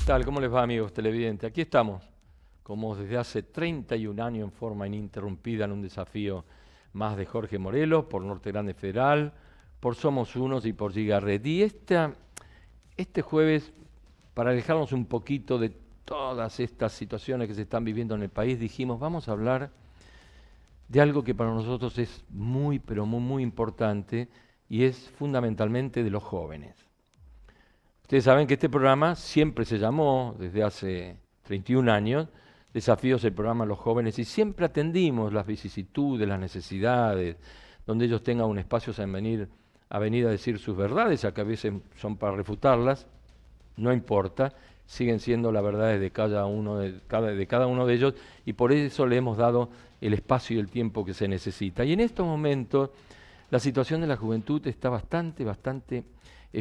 tal? ¿Cómo les va, amigos televidentes? Aquí estamos, como desde hace 31 años en forma ininterrumpida en un desafío más de Jorge Morelos, por Norte Grande Federal, por Somos Unos y por Giga-Red. Y este jueves, para alejarnos un poquito de todas estas situaciones que se están viviendo en el país, dijimos, vamos a hablar de algo que para nosotros es muy, pero muy, muy importante, y es fundamentalmente de los jóvenes. Ustedes saben que este programa siempre se llamó, desde hace 31 años, Desafíos del programa Los Jóvenes, y siempre atendimos las vicisitudes, las necesidades, donde ellos tengan un espacio a venir a decir sus verdades, a que a veces son para refutarlas, no importa, siguen siendo las verdades de cada uno de ellos, y por eso le hemos dado el espacio y el tiempo que se necesita. Y en estos momentos la situación de la juventud está bastante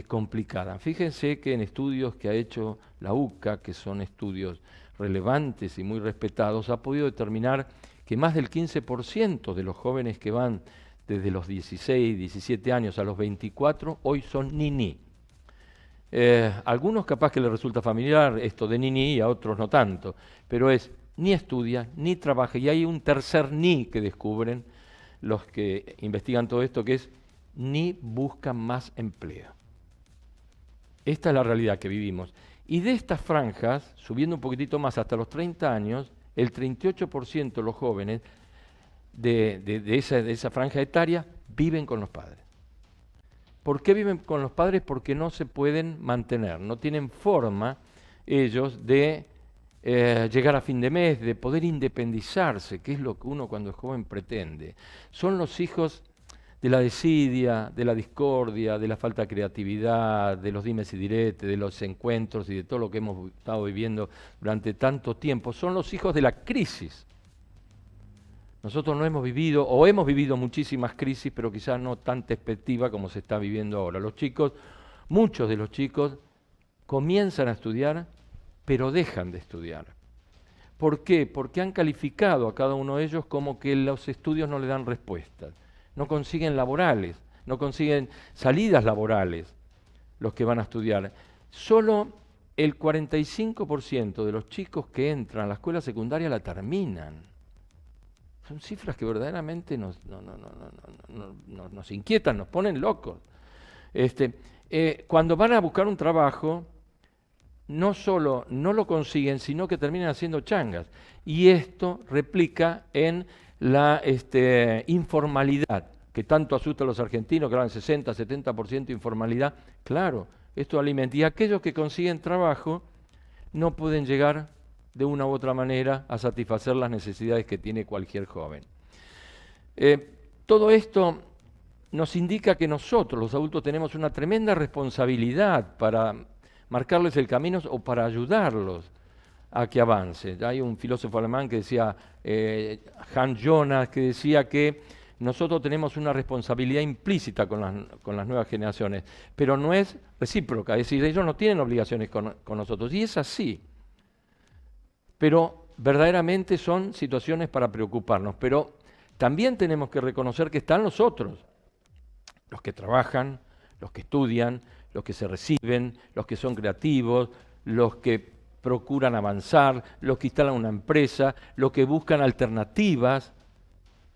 complicada. Fíjense que en estudios que ha hecho la UCA, que son estudios relevantes y muy respetados, ha podido determinar que más del 15% de los jóvenes que van desde los 16, 17 años a los 24, hoy son niní. Algunos capaz que les resulta familiar esto de niní y a otros no tanto, pero es ni estudia, ni trabaja, y hay un tercer ni que descubren los que investigan todo esto, que es ni buscan más empleo. Esta es la realidad que vivimos. Y de estas franjas, subiendo un poquitito más hasta los 30 años, el 38% de los jóvenes de esa franja etaria viven con los padres. ¿Por qué viven con los padres? Porque no se pueden mantener, no tienen forma ellos de llegar a fin de mes, de poder independizarse, que es lo que uno cuando es joven pretende. Son los hijos de la desidia, de la discordia, de la falta de creatividad, de los dimes y diretes, de los encuentros y de todo lo que hemos estado viviendo durante tanto tiempo. Son los hijos de la crisis. Nosotros no hemos vivido, o hemos vivido muchísimas crisis, pero quizás no tan despectiva como se está viviendo ahora. Los chicos, muchos de los chicos, comienzan a estudiar, pero dejan de estudiar. ¿Por qué? Porque han calificado a cada uno de ellos como que los estudios no le dan respuestas. No consiguen laborales, no consiguen salidas laborales los que van a estudiar. Solo el 45% de los chicos que entran a la escuela secundaria la terminan. Son cifras que verdaderamente nos inquietan, nos ponen locos. Cuando van a buscar un trabajo, no solo no lo consiguen, sino que terminan haciendo changas. Y esto replica en la informalidad, que tanto asusta a los argentinos, que hablan 60, 70% de informalidad. Claro, esto alimenta. Y aquellos que consiguen trabajo no pueden llegar de una u otra manera a satisfacer las necesidades que tiene cualquier joven. Todo esto nos indica que nosotros, los adultos, tenemos una tremenda responsabilidad para marcarles el camino o para ayudarlos a que avance. Hay un filósofo alemán que decía, Hans Jonas, que decía que nosotros tenemos una responsabilidad implícita con las nuevas generaciones, pero no es recíproca, es decir, ellos no tienen obligaciones con nosotros, y es así. Pero verdaderamente son situaciones para preocuparnos, pero también tenemos que reconocer que están los otros, los que trabajan, los que estudian, los que se reciben, los que son creativos, los que procuran avanzar, los que instalan una empresa, los que buscan alternativas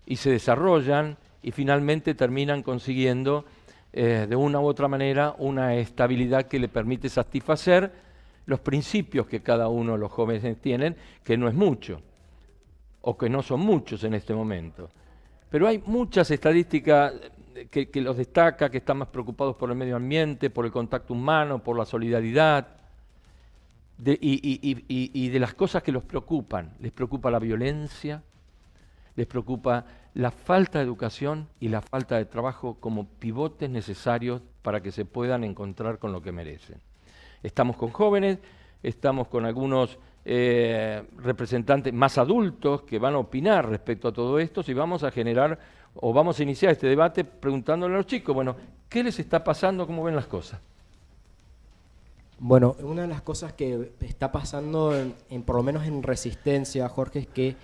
y se desarrollan y finalmente terminan consiguiendo de una u otra manera una estabilidad que le permite satisfacer los principios que cada uno de los jóvenes tienen, que no es mucho, o que no son muchos en este momento. Pero hay muchas estadísticas que los destaca, que están más preocupados por el medio ambiente, por el contacto humano, por la solidaridad, y de las cosas que los preocupan. Les preocupa la violencia, les preocupa la falta de educación y la falta de trabajo como pivotes necesarios para que se puedan encontrar con lo que merecen. Estamos con jóvenes, estamos con algunos representantes más adultos que van a opinar respecto a todo esto, y vamos a generar o vamos a iniciar este debate preguntándole a los chicos, bueno, ¿qué les está pasando? ¿Cómo ven las cosas? Bueno, una de las cosas que está pasando, por lo menos en Resistencia, Jorge, es que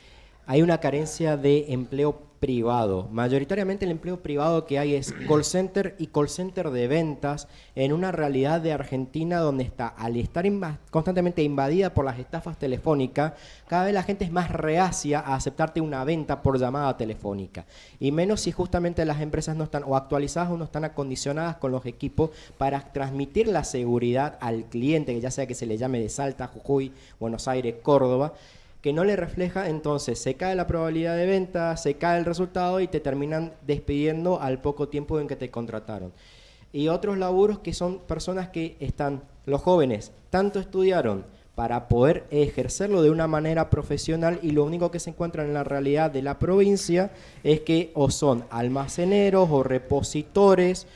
hay una carencia de empleo privado. Mayoritariamente el empleo privado que hay es call center y call center de ventas en una realidad de Argentina donde está, al estar constantemente invadida por las estafas telefónicas, cada vez la gente es más reacia a aceptarte una venta por llamada telefónica. Y menos si justamente las empresas no están o actualizadas o no están acondicionadas con los equipos para transmitir la seguridad al cliente, que ya sea que se le llame de Salta, Jujuy, Buenos Aires, Córdoba, que no le refleja, entonces se cae la probabilidad de venta, se cae el resultado y te terminan despidiendo al poco tiempo en que te contrataron. Y otros laburos que son personas que están, los jóvenes, tanto estudiaron para poder ejercerlo de una manera profesional y lo único que se encuentran en la realidad de la provincia es que o son almaceneros o repositores,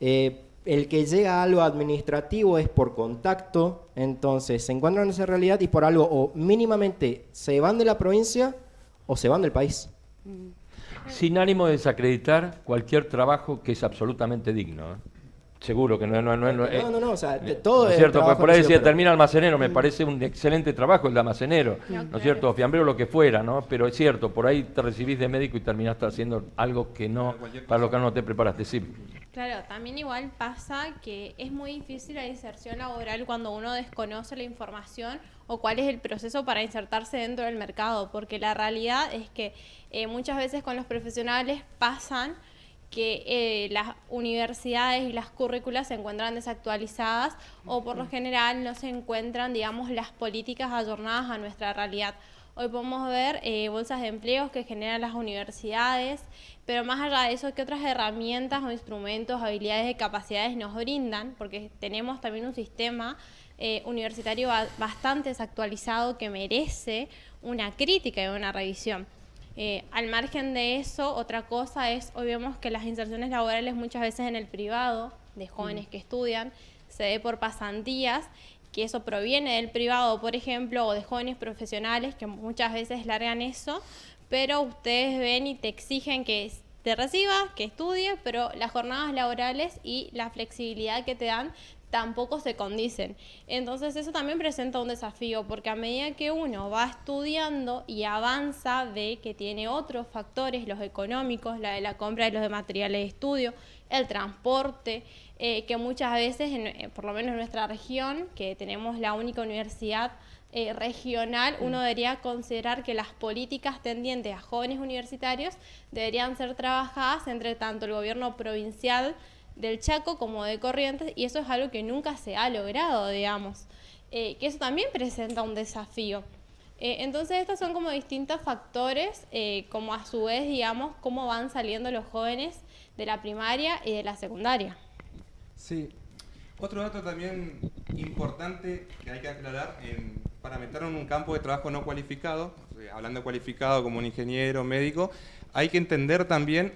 el que llega a algo administrativo es por contacto, entonces se encuentran en esa realidad y por algo o mínimamente se van de la provincia o se van del país. Sin ánimo de desacreditar cualquier trabajo que es absolutamente digno. Seguro que no, o sea, todo ¿no es cierto? Pues por ahí decía, termina almacenero, me parece un excelente trabajo el de almacenero, ¿no es cierto? Fiambrero, lo que fuera, ¿no? Pero es cierto, por ahí te recibís de médico y terminaste haciendo algo que no, para lo que no te preparaste, sí. Claro, también igual pasa que es muy difícil la inserción laboral cuando uno desconoce la información o cuál es el proceso para insertarse dentro del mercado, porque la realidad es que muchas veces con los profesionales pasan que las universidades y las currículas se encuentran desactualizadas o por lo general no se encuentran, digamos, las políticas ayornadas a nuestra realidad. Hoy podemos ver bolsas de empleos que generan las universidades, pero más allá de eso, ¿qué otras herramientas o instrumentos, habilidades y capacidades nos brindan? Porque tenemos también un sistema universitario bastante desactualizado que merece una crítica y una revisión. Al margen de eso, otra cosa es, hoy vemos que las inserciones laborales muchas veces en el privado, de jóvenes que estudian, se ve por pasantías, que eso proviene del privado, por ejemplo, o de jóvenes profesionales que muchas veces largan eso, pero ustedes ven y te exigen que te recibas, que estudies, pero las jornadas laborales y la flexibilidad que te dan tampoco se condicen. Entonces eso también presenta un desafío, porque a medida que uno va estudiando y avanza, ve que tiene otros factores, los económicos, la de la compra de los materiales de estudio, el transporte, que muchas veces, por lo menos en nuestra región, que tenemos la única universidad regional, uno debería considerar que las políticas tendientes a jóvenes universitarios deberían ser trabajadas entre tanto el gobierno provincial del Chaco como de Corrientes, y eso es algo que nunca se ha logrado, digamos, que eso también presenta un desafío. Entonces estos son como distintos factores, como a su vez, digamos, cómo van saliendo los jóvenes de la primaria y de la secundaria. Sí. Otro dato también importante que hay que aclarar, para meter en un campo de trabajo no cualificado, hablando de cualificado como un ingeniero, médico, hay que entender también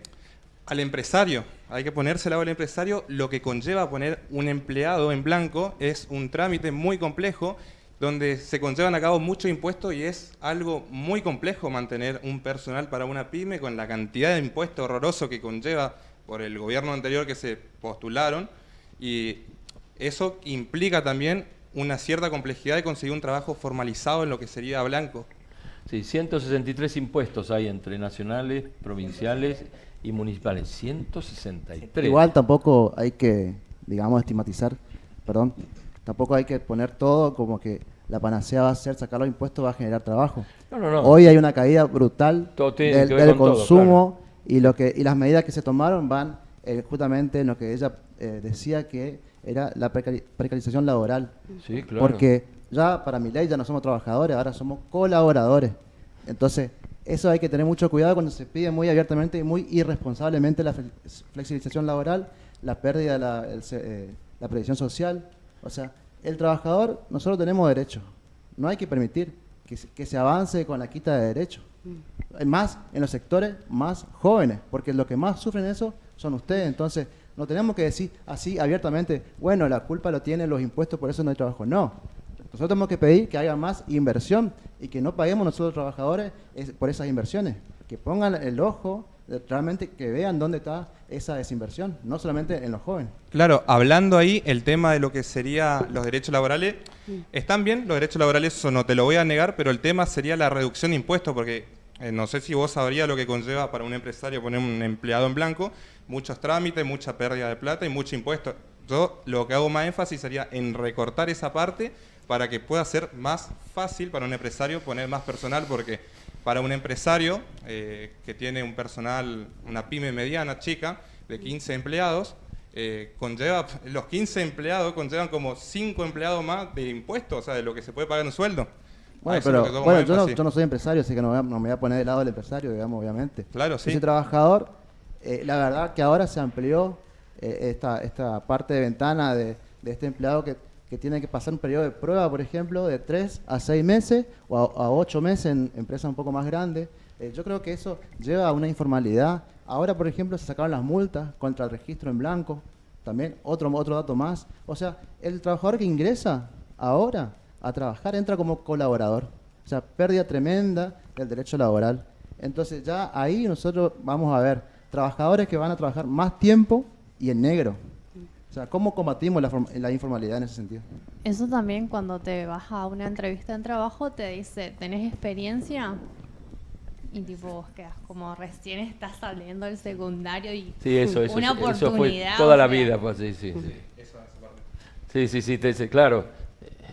al empresario, hay que ponerse al lado del empresario. Lo que conlleva poner un empleado en blanco es un trámite muy complejo, donde se conllevan a cabo muchos impuestos y es algo muy complejo mantener un personal para una pyme con la cantidad de impuestos horroroso que conlleva por el gobierno anterior que se postularon, y eso implica también una cierta complejidad de conseguir un trabajo formalizado en lo que sería blanco. Sí, 163 impuestos hay entre nacionales, provinciales y municipales. 163. Igual tampoco hay que, digamos, estigmatizar, tampoco hay que poner todo como que la panacea va a ser sacar los impuestos, va a generar trabajo. No. Hoy hay una caída brutal del consumo, todo, claro. y las medidas que se tomaron van justamente en lo que ella decía que era la precarización laboral. Sí, claro. Porque ya para mi ley ya no somos trabajadores, ahora somos colaboradores. Entonces, eso hay que tener mucho cuidado cuando se pide muy abiertamente y muy irresponsablemente la flexibilización laboral, la pérdida de la previsión social. O sea, el trabajador, nosotros tenemos derechos. No hay que permitir que se avance con la quita de derechos. Más en los sectores más jóvenes, porque los que más sufren eso son ustedes. Entonces, no tenemos que decir así abiertamente, bueno, la culpa lo tienen los impuestos, por eso no hay trabajo. No. Nosotros tenemos que pedir que haya más inversión y que no paguemos nosotros trabajadores por esas inversiones. Que pongan el ojo, realmente que vean dónde está esa desinversión, no solamente en los jóvenes. Claro, hablando ahí el tema de lo que serían los derechos laborales, están bien los derechos laborales, eso no te lo voy a negar, pero el tema sería la reducción de impuestos, porque no sé si vos sabrías lo que conlleva para un empresario poner un empleado en blanco, muchos trámites, mucha pérdida de plata y mucho impuesto. Yo lo que hago más énfasis sería en recortar esa parte para que pueda ser más fácil para un empresario poner más personal, porque para un empresario que tiene un personal, una pyme mediana, chica, de 15 empleados, los 15 empleados conllevan como 5 empleados más de impuestos, o sea, de lo que se puede pagar en un sueldo. Bueno, pero yo no soy empresario, así que no me voy a poner del lado del empresario, digamos, obviamente. Claro, sí. Yo soy trabajador. La verdad que ahora se amplió esta parte de ventana de este empleado que tiene que pasar un periodo de prueba, por ejemplo, de 3 a 6 meses o a 8 meses en empresas un poco más grandes. Yo creo que eso lleva a una informalidad. Ahora, por ejemplo, se sacaron las multas contra el registro en blanco. También otro dato más. O sea, el trabajador que ingresa ahora a trabajar entra como colaborador. O sea, pérdida tremenda del derecho laboral. Entonces ya ahí nosotros vamos a ver trabajadores que van a trabajar más tiempo y en negro. O sea, ¿cómo combatimos la informalidad en ese sentido? Eso también cuando te vas a una entrevista en trabajo te dice, ¿tenés experiencia? Y tipo vos quedás como recién estás saliendo del secundario y Sí, eso una oportunidad. Eso fue toda la o sea, vida, pues sí. Sí, te dice, claro,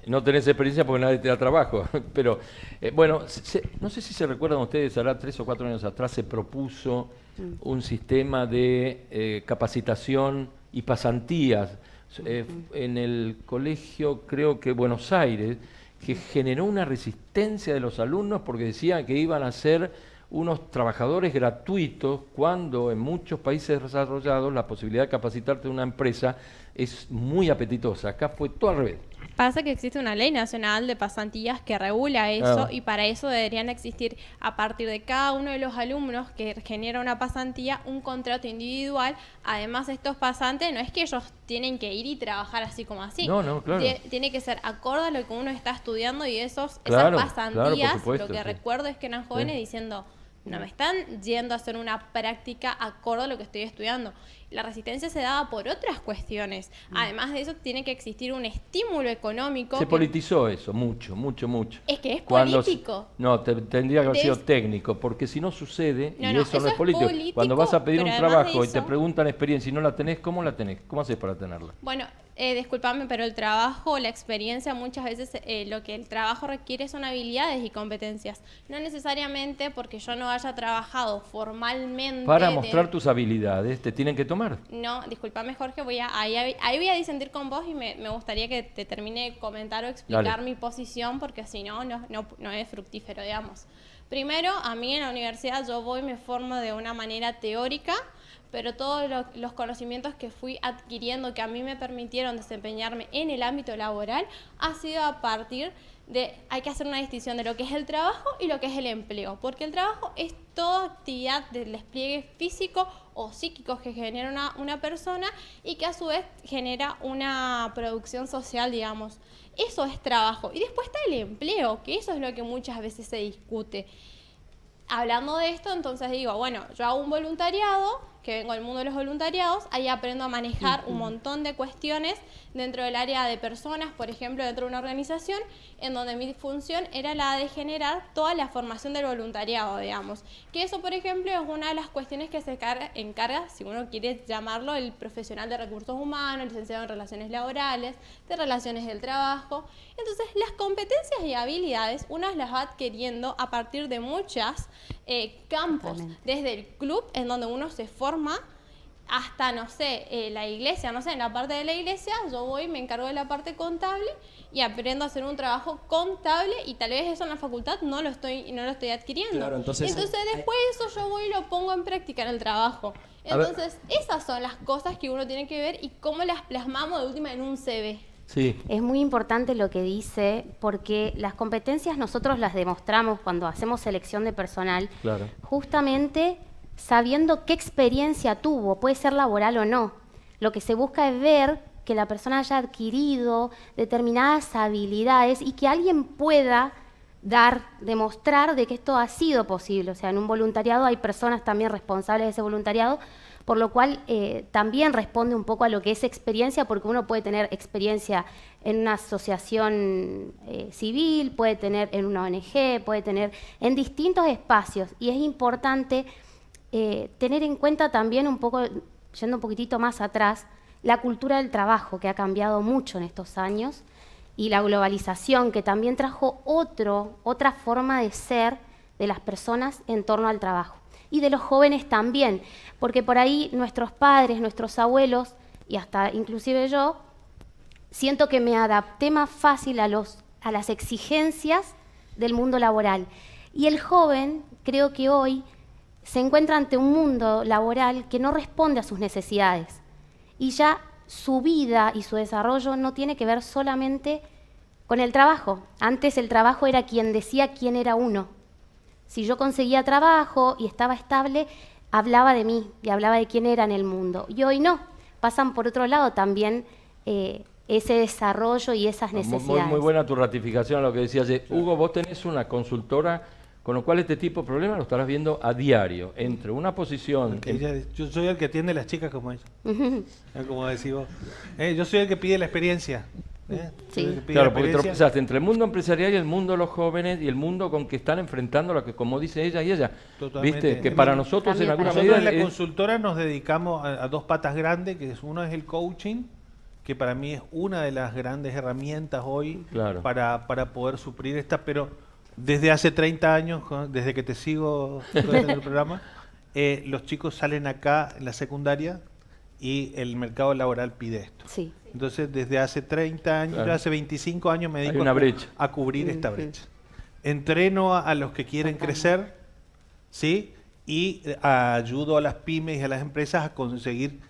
no tenés experiencia porque nadie te da trabajo. Pero, bueno, no sé si se recuerdan ustedes, hará 3 o 4 años atrás se propuso un sistema de capacitación y pasantías en el colegio, creo que Buenos Aires, que generó una resistencia de los alumnos porque decían que iban a ser unos trabajadores gratuitos, cuando en muchos países desarrollados la posibilidad de capacitarte en una empresa es muy apetitosa. Acá fue todo al revés. Pasa que existe una ley nacional de pasantías que regula eso, Ah. y para eso deberían existir, a partir de cada uno de los alumnos que genera una pasantía, un contrato individual. Además, estos pasantes no es que ellos tienen que ir y trabajar así como así. No, claro. Tiene que ser acorde a lo que uno está estudiando, y Claro, esas pasantías, claro, por supuesto, lo que sí. recuerdo es que eran jóvenes Sí. diciendo, no me están yendo a hacer una práctica acorde a lo que estoy estudiando. La resistencia se daba por otras cuestiones. Además de eso, tiene que existir un estímulo económico. Se que- politizó eso, mucho. Es que es Cuando político. tendría que haber sido Des- técnico, porque si no sucede, No, y no, eso no eso es es político. político, Cuando vas a pedir pero un además de trabajo y te eso- preguntan experiencia y no la tenés, ¿cómo la tenés? ¿Cómo haces para tenerla? Bueno, discúlpame, pero el trabajo, la experiencia, muchas veces lo que el trabajo requiere son habilidades y competencias. No necesariamente porque yo no haya trabajado formalmente. Para mostrar tus habilidades, te tienen que tomar. No, discúlpame, Jorge, ahí voy a disentir con vos, y me gustaría que te termine de comentar o explicar Dale. mi posición, porque si no es fructífero, digamos. Primero, a mí en la universidad yo voy y me formo de una manera teórica, pero todos los conocimientos que fui adquiriendo, que a mí me permitieron desempeñarme en el ámbito laboral, ha sido a partir de, hay que hacer una distinción de lo que es el trabajo y lo que es el empleo, porque el trabajo es toda actividad del despliegue físico o psíquico que genera una persona, y que a su vez genera una producción social, digamos. Eso es trabajo. Y después está el empleo, que eso es lo que muchas veces se discute. Hablando de esto, entonces digo, bueno, yo hago un voluntariado, que vengo del mundo de los voluntariados, ahí aprendo a manejar un montón de cuestiones dentro del área de personas, por ejemplo, dentro de una organización, en donde mi función era la de generar toda la formación del voluntariado, digamos. Que eso, por ejemplo, es una de las cuestiones que se encarga, si uno quiere llamarlo, el profesional de recursos humanos, licenciado en relaciones laborales, de relaciones del trabajo. Entonces, las competencias y habilidades, unas las va adquiriendo a partir de muchas campos, Totalmente. desde el club en donde uno se forma hasta, no sé, la iglesia, no sé, en la parte de la iglesia yo voy, me encargo de la parte contable y aprendo a hacer un trabajo contable, y tal vez eso en la facultad no lo estoy adquiriendo. Claro, entonces después eso yo voy y lo pongo en práctica en el trabajo. A ver. Entonces, esas son las cosas que uno tiene que ver y cómo las plasmamos de última en un CV. Sí. Es muy importante lo que dice, porque las competencias nosotros las demostramos cuando hacemos selección de personal, Claro. justamente sabiendo qué experiencia tuvo, puede ser laboral o no. Lo que se busca es ver que la persona haya adquirido determinadas habilidades y que alguien pueda demostrar de que esto ha sido posible. O sea, en un voluntariado hay personas también responsables de ese voluntariado por lo cual también responde un poco a lo que es experiencia, porque uno puede tener experiencia en una asociación civil, puede tener en una ONG, puede tener en distintos espacios, y es importante tener en cuenta también un poco, yendo un poquitito más atrás, la cultura del trabajo, que ha cambiado mucho en estos años, y la globalización, que también trajo otra forma de ser de las personas en torno al trabajo. Y de los jóvenes también, porque por ahí nuestros padres, nuestros abuelos, y hasta inclusive yo, siento que me adapté más fácil a las exigencias del mundo laboral. Y el joven, creo que hoy, se encuentra ante un mundo laboral que no responde a sus necesidades. Y ya su vida y su desarrollo no tiene que ver solamente con el trabajo. Antes el trabajo era quien decía quién era uno. Si yo conseguía trabajo y estaba estable, hablaba de mí y hablaba de quién era en el mundo. Y hoy no, pasan por otro lado también ese desarrollo y esas necesidades. Muy buena tu ratificación a lo que decías. Hugo, vos tenés una consultora, con lo cual este tipo de problemas lo estarás viendo a diario, entre una posición... Yo soy el que atiende a las chicas como ella. Como decís vos. Yo soy el que pide la experiencia. Sí. Claro, porque tropezaste entre el mundo empresarial y el mundo de los jóvenes y el mundo con que están enfrentando lo que, como dice ella y ella. Totalmente. ¿Viste? Que para nosotros en alguna Nosotros medida... en la consultora nos dedicamos a dos patas grandes, que uno es el coaching, que para mí es una de las grandes herramientas hoy para poder suplir esta, pero desde hace 30 años, desde que te sigo en el programa, los chicos salen acá en la secundaria y el mercado laboral pide esto. Sí. Entonces, desde hace 30 años, yo hace 25 años me dedico a cubrir esta brecha. Entreno a los que quieren crecer, ¿sí? Y ayudo a las pymes y a las empresas a conseguir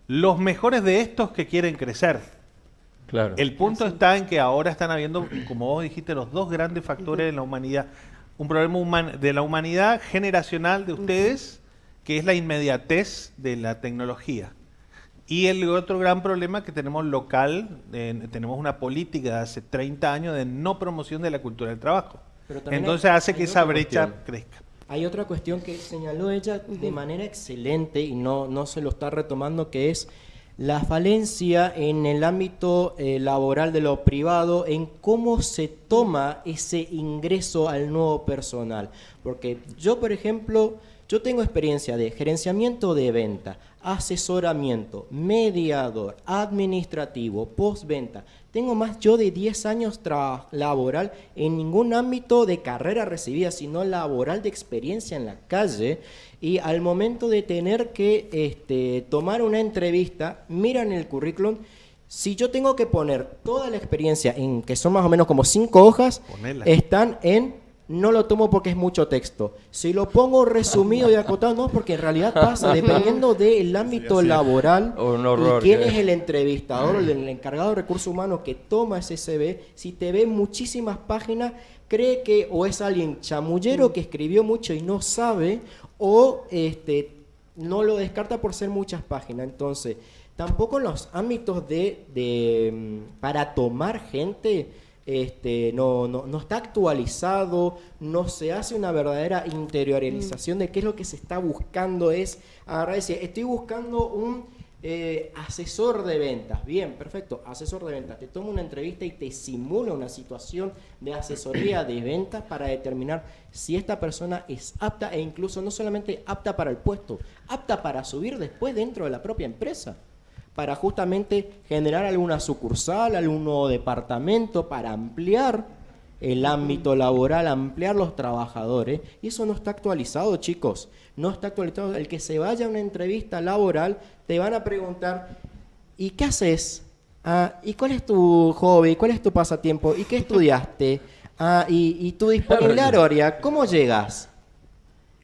los mejores de estos que quieren crecer. Claro. El punto está en que ahora están habiendo, como vos dijiste, los dos grandes factores de la humanidad. Un problema de la humanidad generacional de ustedes, que es la inmediatez de la tecnología. Y el otro gran problema que tenemos local, tenemos una política de hace 30 años de no promoción de la cultura del trabajo. Entonces hace que esa brecha crezca. Hay otra cuestión que señaló ella de manera excelente y no se lo está retomando, que es la falencia en el ámbito laboral de lo privado, en cómo se toma ese ingreso al nuevo personal. Porque yo, por ejemplo, yo tengo experiencia de gerenciamiento de venta, asesoramiento, mediador, administrativo, postventa. Tengo más yo de 10 años laboral en ningún ámbito de carrera recibida, sino laboral de experiencia en la calle. Y al momento de tener que tomar una entrevista, miran el currículum. Si yo tengo que poner toda la experiencia, en que son más o menos como 5 hojas, están en... No lo tomo porque es mucho texto. Si lo pongo resumido y acotado, no, porque en realidad pasa, dependiendo del ámbito laboral y quién es el entrevistador, el encargado de recursos humanos que toma ese CV, si te ve muchísimas páginas, cree que o es alguien chamullero que escribió mucho y no sabe, o no lo descarta por ser muchas páginas. Entonces, tampoco en los ámbitos para tomar gente... no está actualizado, no se hace una verdadera interiorización de qué es lo que se está buscando. Es agarrar y decir, estoy buscando un asesor de ventas. Bien, perfecto, asesor de ventas. Te toma una entrevista y te simula una situación de asesoría de ventas para determinar si esta persona es apta, e incluso no solamente apta para el puesto, apta para subir después dentro de la propia empresa, para justamente generar alguna sucursal, algún nuevo departamento, para ampliar el ámbito laboral, ampliar los trabajadores. Y eso no está actualizado, chicos. No está actualizado. El que se vaya a una entrevista laboral, te van a preguntar, ¿y qué haces? ¿Y cuál es tu hobby? ¿Cuál es tu pasatiempo? ¿Y qué estudiaste? ¿Y tu disponibilidad horaria? ¿Cómo llegas?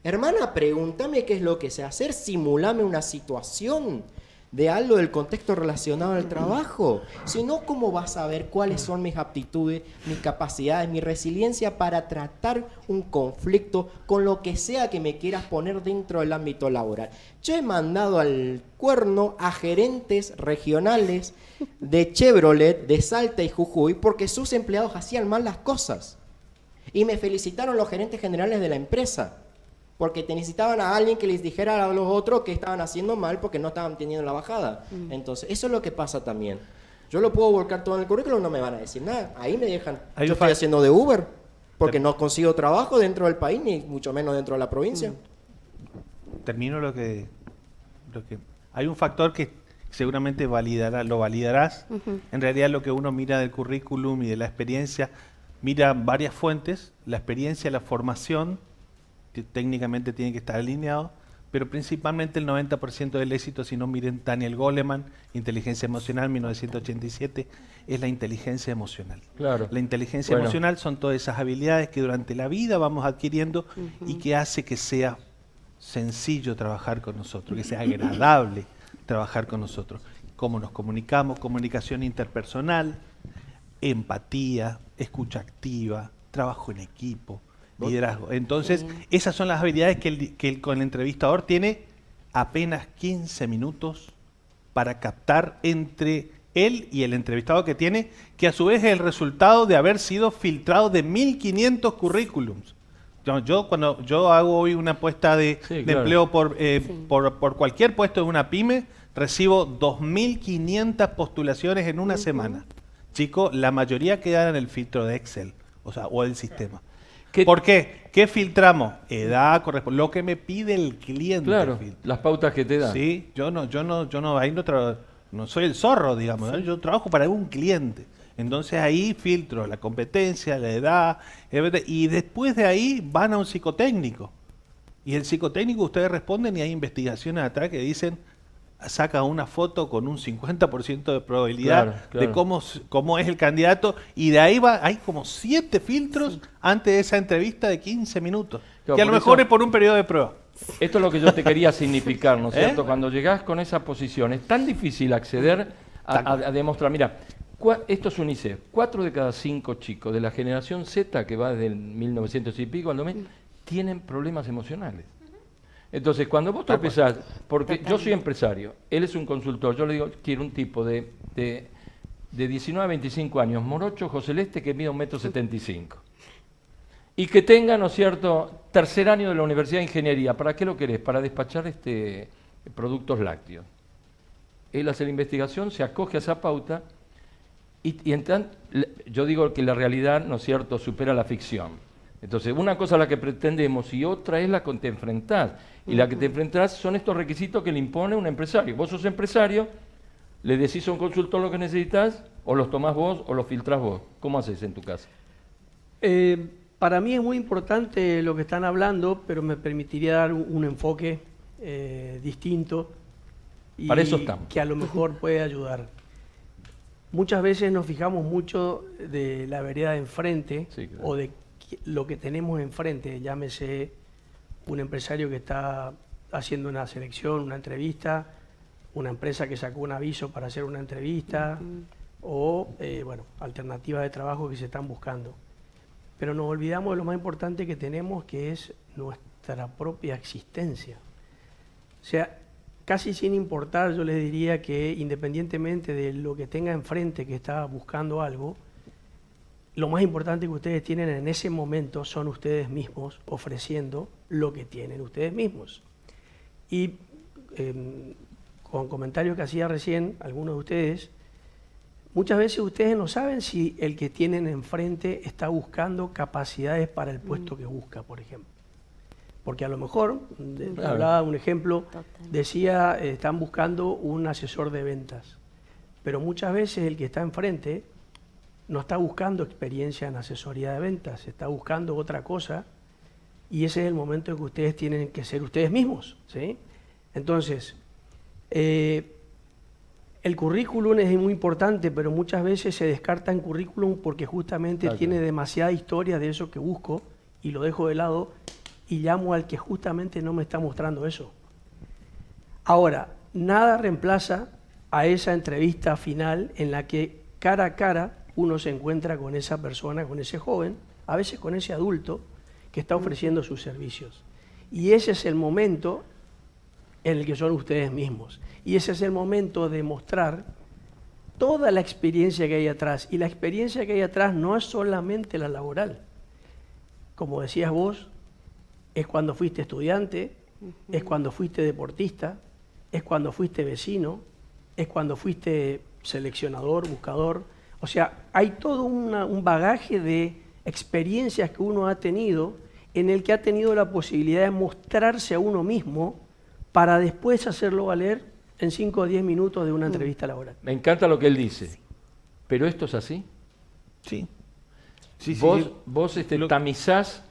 Hermana, pregúntame qué es lo que sé hacer, simulame una situación de algo del contexto relacionado al trabajo. Si no, ¿cómo vas a ver cuáles son mis aptitudes, mis capacidades, mi resiliencia para tratar un conflicto con lo que sea que me quieras poner dentro del ámbito laboral? Yo he mandado al cuerno a gerentes regionales de Chevrolet, de Salta y Jujuy, porque sus empleados hacían mal las cosas. Y me felicitaron los gerentes generales de la empresa. porque te necesitaban a alguien que les dijera a los otros que estaban haciendo mal porque no estaban teniendo la bajada. Entonces, eso es lo que pasa también. Yo lo puedo volcar todo en el currículum, no me van a decir nada. Ahí me dejan. Yo estoy haciendo de Uber porque no consigo trabajo dentro del país, ni mucho menos dentro de la provincia. Termino lo que hay un factor que seguramente lo validarás. En realidad lo que uno mira del currículum y de la experiencia, mira varias fuentes, la experiencia, la formación, que técnicamente tiene que estar alineado, pero principalmente el 90% del éxito, si no miren Daniel Goleman, Inteligencia Emocional, 1987, es la inteligencia emocional. Claro. La inteligencia emocional son todas esas habilidades que durante la vida vamos adquiriendo y que hace que sea sencillo trabajar con nosotros, que sea agradable trabajar con nosotros. Cómo nos comunicamos, comunicación interpersonal, empatía, escucha activa, trabajo en equipo, liderazgo. Entonces, esas son las habilidades que con el entrevistador tiene apenas 15 minutos para captar entre él y el entrevistado que tiene, que a su vez es el resultado de haber sido filtrado de 1.500 currículums. Cuando yo hago hoy una apuesta de empleo por cualquier puesto de una pyme, recibo 2.500 postulaciones en una semana. Chicos, la mayoría quedan en el filtro de Excel, o del sistema. ¿Por qué? ¿Qué filtramos? Edad, lo que me pide el cliente. Claro, las pautas que te dan. Sí, yo no soy el zorro, digamos, ¿no? Yo trabajo para un cliente. Entonces ahí filtro la competencia, la edad, y después de ahí van a un psicotécnico. Y el psicotécnico ustedes responden y hay investigaciones atrás que dicen, saca una foto con un 50% de probabilidad de cómo es el candidato, y de ahí hay como 7 filtros antes de esa entrevista de 15 minutos, que a lo mejor es por un periodo de prueba. Esto es lo que yo te quería significar, ¿no es cierto? Cuando llegás con esa posición, es tan difícil acceder a demostrar. Mira, esto es UNICEF. 4 de cada 5 chicos de la generación Z, que va desde el 1900 y pico al 2000, tienen problemas emocionales. Entonces, cuando vos tropezás, porque yo soy empresario, él es un consultor, yo le digo, quiero un tipo de 19 a 25 años, morocho, ojo celeste, que mida 1,75 m. Y que tenga, ¿no es cierto?, tercer año de la Universidad de Ingeniería. ¿Para qué lo querés? Para despachar productos lácteos. Él hace la investigación, se acoge a esa pauta, y entonces, yo digo que la realidad, ¿no es cierto?, supera la ficción. Entonces, una cosa es la que pretendemos y otra es la que te enfrentás. Y la que te enfrentás son estos requisitos que le impone un empresario. Vos sos empresario, le decís a un consultor lo que necesitas, o los tomás vos o los filtrás vos. ¿Cómo haces en tu casa? Para mí es muy importante lo que están hablando, pero me permitiría dar un enfoque distinto y para eso estamos, que a lo mejor puede ayudar. Muchas veces nos fijamos mucho de la vereda de enfrente, o de lo que tenemos enfrente, llámese un empresario que está haciendo una selección, una entrevista, una empresa que sacó un aviso para hacer una entrevista, o alternativas de trabajo que se están buscando. Pero nos olvidamos de lo más importante que tenemos, que es nuestra propia existencia. O sea, casi sin importar, yo les diría que independientemente de lo que tenga enfrente que está buscando algo, lo más importante que ustedes tienen en ese momento son ustedes mismos ofreciendo lo que tienen ustedes mismos. Y con comentarios que hacía recién algunos de ustedes, muchas veces ustedes no saben si el que tienen enfrente está buscando capacidades para el puesto que busca, por ejemplo. Porque a lo mejor, hablaba un ejemplo, decía, están buscando un asesor de ventas. Pero muchas veces el que está enfrente no está buscando experiencia en asesoría de ventas, está buscando otra cosa, y ese es el momento en que ustedes tienen que ser ustedes mismos, ¿sí? Entonces, el currículum es muy importante, pero muchas veces se descarta en currículum porque justamente tiene demasiada historia de eso que busco y lo dejo de lado y llamo al que justamente no me está mostrando eso. Ahora, nada reemplaza a esa entrevista final en la que cara a cara uno se encuentra con esa persona, con ese joven, a veces con ese adulto que está ofreciendo sus servicios. Y ese es el momento en el que son ustedes mismos. Y ese es el momento de mostrar toda la experiencia que hay atrás. Y la experiencia que hay atrás no es solamente la laboral. Como decías vos, es cuando fuiste estudiante, es cuando fuiste deportista, es cuando fuiste vecino, es cuando fuiste seleccionador, buscador. O sea, hay todo un bagaje de experiencias que uno ha tenido en el que ha tenido la posibilidad de mostrarse a uno mismo para después hacerlo valer en 5 o 10 minutos de una entrevista laboral. Me encanta lo que él dice. ¿Pero esto es así? Sí. Vos tamizás,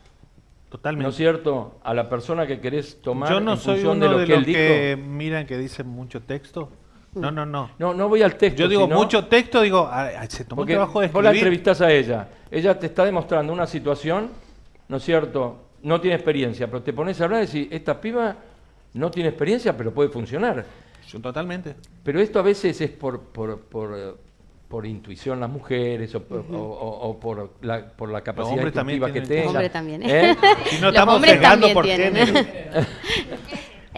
totalmente, ¿no es cierto?, a la persona que querés tomar yo no en soy función uno de lo que él dijo. que miran que dicen mucho texto. No. No voy al texto. Yo digo sino, mucho texto, digo, se tomó el trabajo de vos la escribir. entrevistás a ella. Ella te está demostrando una situación, ¿no es cierto?, no tiene experiencia, pero te pones a hablar y decís, esta piba no tiene experiencia, pero puede funcionar. Totalmente. Pero esto a veces es por intuición las mujeres o por la capacidad intuitiva que tengan. Los hombres también. ¿Eh? Si no estamos pegando por género.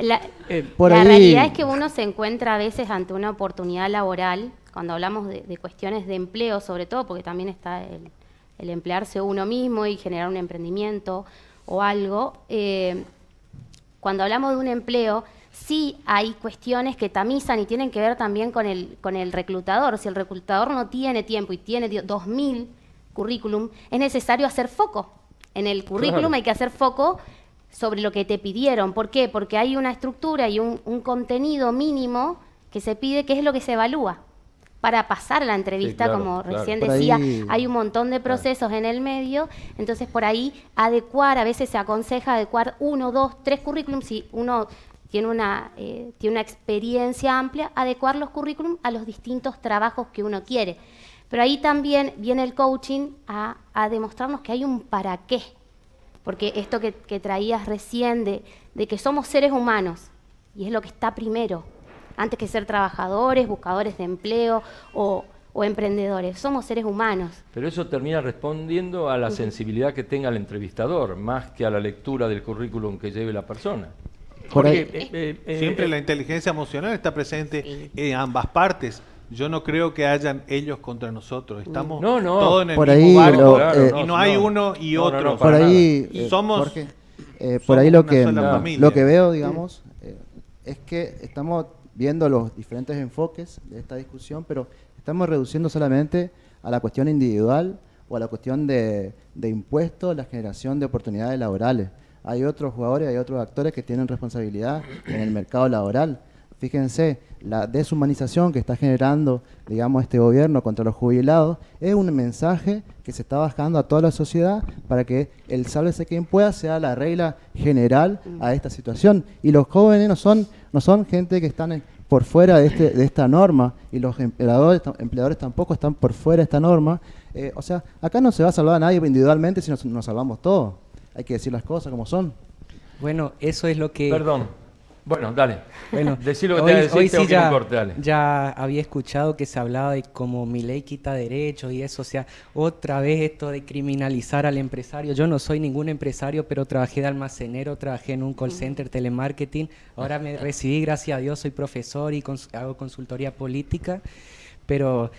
La ahí, realidad es que uno se encuentra a veces ante una oportunidad laboral, cuando hablamos de cuestiones de empleo, sobre todo, porque también está el emplearse uno mismo y generar un emprendimiento o algo. Cuando hablamos de un empleo, sí hay cuestiones que tamizan y tienen que ver también con el reclutador. Si el reclutador no tiene tiempo y tiene 2000 currículum, es necesario hacer foco. En el currículum hay que hacer foco sobre lo que te pidieron. ¿Por qué? Porque hay una estructura y un contenido mínimo que se pide, que es lo que se evalúa para pasar la entrevista, como recién decía. Hay un montón de procesos en el medio, entonces por ahí adecuar, a veces se aconseja adecuar 1, 2, 3 currículums. Si uno tiene una experiencia amplia, adecuar los currículum a los distintos trabajos que uno quiere. Pero ahí también viene el coaching a demostrarnos que hay un para qué. Porque esto que traías recién de que somos seres humanos, y es lo que está primero, antes que ser trabajadores, buscadores de empleo o emprendedores, somos seres humanos. Pero eso termina respondiendo a la sensibilidad que tenga el entrevistador, más que a la lectura del currículum que lleve la persona. Siempre la inteligencia emocional está presente en ambas partes. Yo no creo que hayan ellos contra nosotros. Estamos todos en el mismo barco y no hay uno y otro. Por ahí, somos por ahí lo que veo, digamos, es que estamos viendo los diferentes enfoques de esta discusión, pero estamos reduciendo solamente a la cuestión individual o a la cuestión de impuestos, la generación de oportunidades laborales. Hay otros jugadores, hay otros actores que tienen responsabilidad en el mercado laboral. Fíjense, la deshumanización que está generando, digamos, este gobierno contra los jubilados es un mensaje que se está bajando a toda la sociedad para que el sálvese quien pueda sea la regla general a esta situación. Y los jóvenes no son gente que están por fuera de esta norma, y los empleadores tampoco están por fuera de esta norma. O sea, acá no se va a salvar a nadie individualmente si nos salvamos todos. Hay que decir las cosas como son. Bueno, eso es lo que... Perdón. Bueno, dale. Bueno, decí lo que hoy sí dale. Ya había escuchado que se hablaba de cómo mi ley quita derechos y eso, o sea, otra vez esto de criminalizar al empresario. Yo no soy ningún empresario, pero trabajé de almacenero, trabajé en un call center, telemarketing. Ahora me recibí, gracias a Dios, soy profesor y hago consultoría política, pero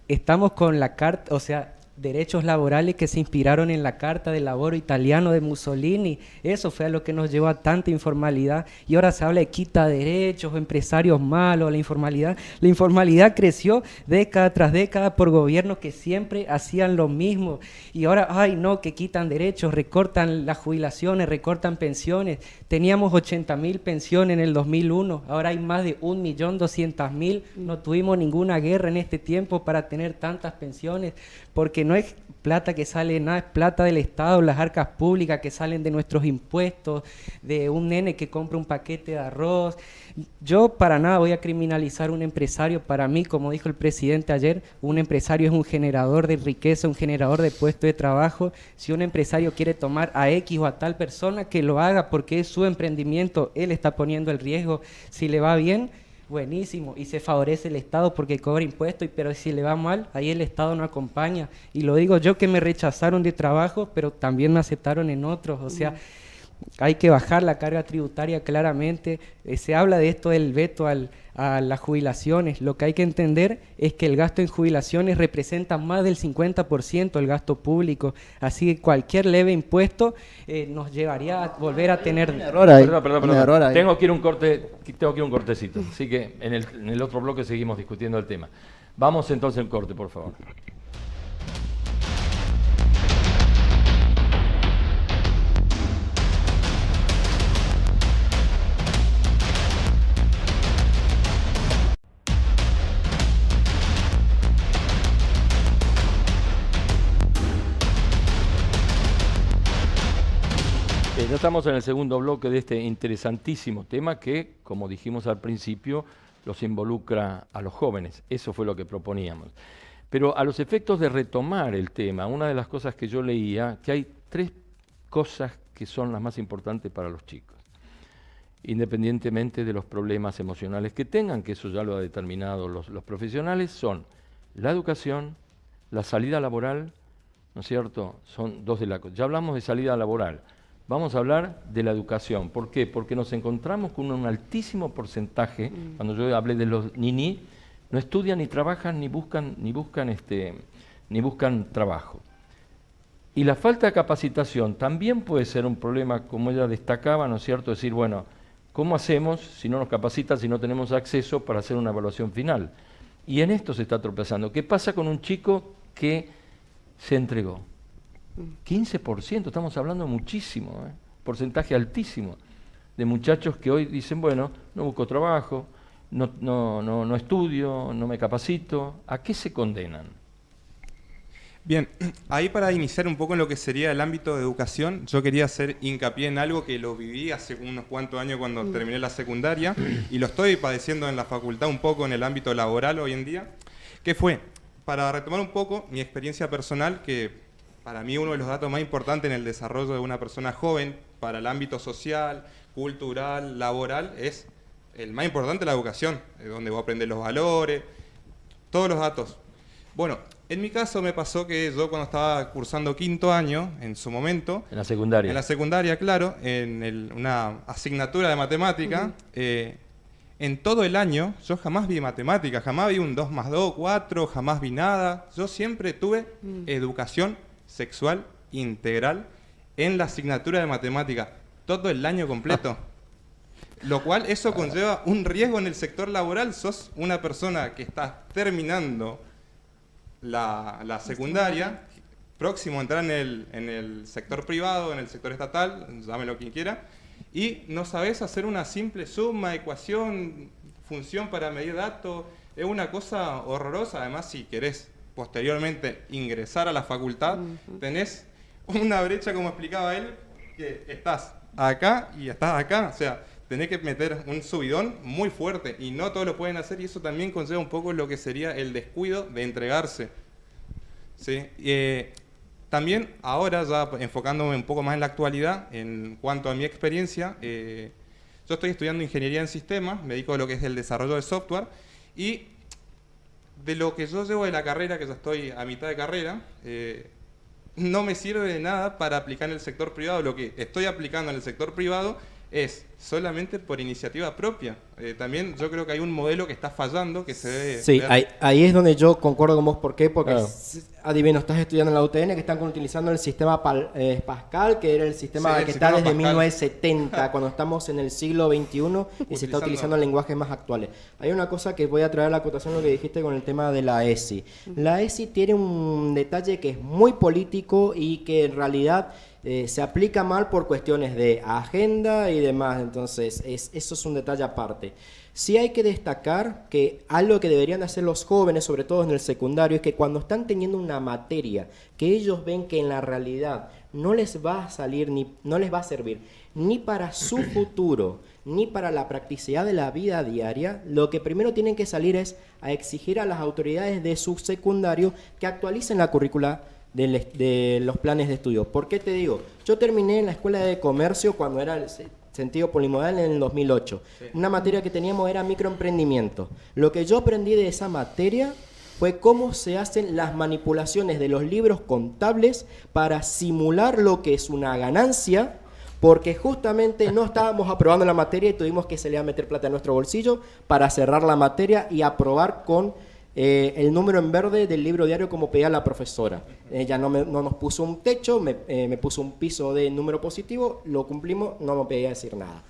estamos con la carta, o sea, derechos laborales que se inspiraron en la Carta del Lavoro italiano de Mussolini. Eso fue a lo que nos llevó a tanta informalidad. Y ahora se habla de quita derechos, empresarios malos, la informalidad. La informalidad creció década tras década por gobiernos que siempre hacían lo mismo. Y ahora, ay no, que quitan derechos, recortan las jubilaciones, recortan pensiones. Teníamos 80.000 pensiones en el 2001, ahora hay más de 1.200.000. No tuvimos ninguna guerra en este tiempo para tener tantas pensiones, porque no es plata que sale nada, es plata del Estado, las arcas públicas que salen de nuestros impuestos, de un nene que compra un paquete de arroz. Yo para nada voy a criminalizar a un empresario. Para mí, como dijo el presidente ayer, un empresario es un generador de riqueza, un generador de puestos de trabajo. Si un empresario quiere tomar a X o a tal persona, que lo haga porque es su emprendimiento, él está poniendo el riesgo. Si le va bien, buenísimo, y se favorece el Estado porque cobra impuestos, pero si le va mal, ahí el Estado no acompaña. Y lo digo yo, que me rechazaron de trabajo, pero también me aceptaron en otros. O sea, hay que bajar la carga tributaria claramente. Se habla de esto del veto a las jubilaciones. Lo que hay que entender es que el gasto en jubilaciones representa más del 50% del gasto público. Así que cualquier leve impuesto nos llevaría a volver a tener... Perdón. Tengo que ir un cortecito. Así que en el otro bloque seguimos discutiendo el tema. Vamos entonces al corte, por favor. Ya estamos en el segundo bloque de este interesantísimo tema que, como dijimos al principio, los involucra a los jóvenes. Eso fue lo que proponíamos. Pero a los efectos de retomar el tema, una de las cosas que yo leía, que hay 3 cosas que son las más importantes para los chicos, independientemente de los problemas emocionales que tengan, que eso ya lo han determinado los profesionales, son la educación, la salida laboral, ¿no es cierto? Son 2 de las cosas. Ya hablamos de salida laboral. Vamos a hablar de la educación. ¿Por qué? Porque nos encontramos con un altísimo porcentaje, cuando yo hablé de los niní, no estudian ni trabajan ni buscan trabajo. Y la falta de capacitación también puede ser un problema, como ella destacaba, ¿no es cierto? Decir, bueno, ¿cómo hacemos si no nos capacitan, si no tenemos acceso para hacer una evaluación final? Y en esto se está tropezando. ¿Qué pasa con un chico que se entregó? 15%, estamos hablando muchísimo, porcentaje altísimo de muchachos que hoy dicen, bueno, no busco trabajo, no estudio, no me capacito. ¿A qué se condenan? Bien, ahí para iniciar un poco en lo que sería el ámbito de educación, yo quería hacer hincapié en algo que lo viví hace unos cuantos años cuando terminé la secundaria y lo estoy padeciendo en la facultad un poco en el ámbito laboral hoy en día, que fue, para retomar un poco mi experiencia personal, que para mí uno de los datos más importantes en el desarrollo de una persona joven para el ámbito social, cultural, laboral, es el más importante, la educación, donde voy a aprender los valores, todos los datos. Bueno, en mi caso me pasó que yo cuando estaba cursando 5º año, en su momento... En la secundaria. En la secundaria, claro, en una asignatura de matemática, en todo el año yo jamás vi matemática, jamás vi un 2 más 2, 4, jamás vi nada. Yo siempre tuve educación sexual integral en la asignatura de matemática, todo el año completo. Lo cual eso conlleva un riesgo en el sector laboral. Sos una persona que está terminando la secundaria, próximo a entrar en el sector privado, en el sector estatal, llámelo quien quiera, y no sabés hacer una simple suma, ecuación, función para medir datos. Es una cosa horrorosa. Además, si querés posteriormente ingresar a la facultad, tenés una brecha, como explicaba él, que estás acá y estás acá, o sea, tenés que meter un subidón muy fuerte y no todos lo pueden hacer, y eso también conlleva un poco lo que sería el descuido de entregarse, ¿sí? También ahora, ya enfocándome un poco más en la actualidad, en cuanto a mi experiencia, yo estoy estudiando ingeniería en sistemas, me dedico a lo que es el desarrollo de software, y de lo que yo llevo de la carrera, que ya estoy a mitad de carrera, no me sirve de nada para aplicar en el sector privado. Lo que estoy aplicando en el sector privado es solamente por iniciativa propia. También yo creo que hay un modelo que está fallando, que se debe... Sí, ahí es donde yo concuerdo con vos. ¿Por qué? Porque, adivino, estás estudiando en la UTN, que están utilizando el sistema Pascal, que era el sistema que está desde Pascal. 1970, cuando estamos en el siglo XXI y se está utilizando lenguajes más actuales. Hay una cosa que voy a traer a la acotación, lo que dijiste con el tema de la ESI. La ESI tiene un detalle que es muy político y que en realidad... se aplica mal por cuestiones de agenda y demás, entonces eso es un detalle aparte. Sí hay que destacar que algo que deberían hacer los jóvenes, sobre todo en el secundario, es que cuando están teniendo una materia que ellos ven que en la realidad no les va a salir no les va a servir ni para su futuro ni para la practicidad de la vida diaria, lo que primero tienen que salir es a exigir a las autoridades de su secundario que actualicen la currícula de los planes de estudio. ¿Por qué te digo? Yo terminé en la escuela de comercio cuando era el sentido polimodal en el 2008. Sí. Una materia que teníamos era microemprendimiento. Lo que yo aprendí de esa materia fue cómo se hacen las manipulaciones de los libros contables para simular lo que es una ganancia porque justamente no estábamos aprobando la materia y tuvimos que salir a meter plata en nuestro bolsillo para cerrar la materia y aprobar con el número en verde del libro diario como pedía la profesora. Ella no nos puso un techo, me puso un piso de número positivo, lo cumplimos, no me pedía decir nada.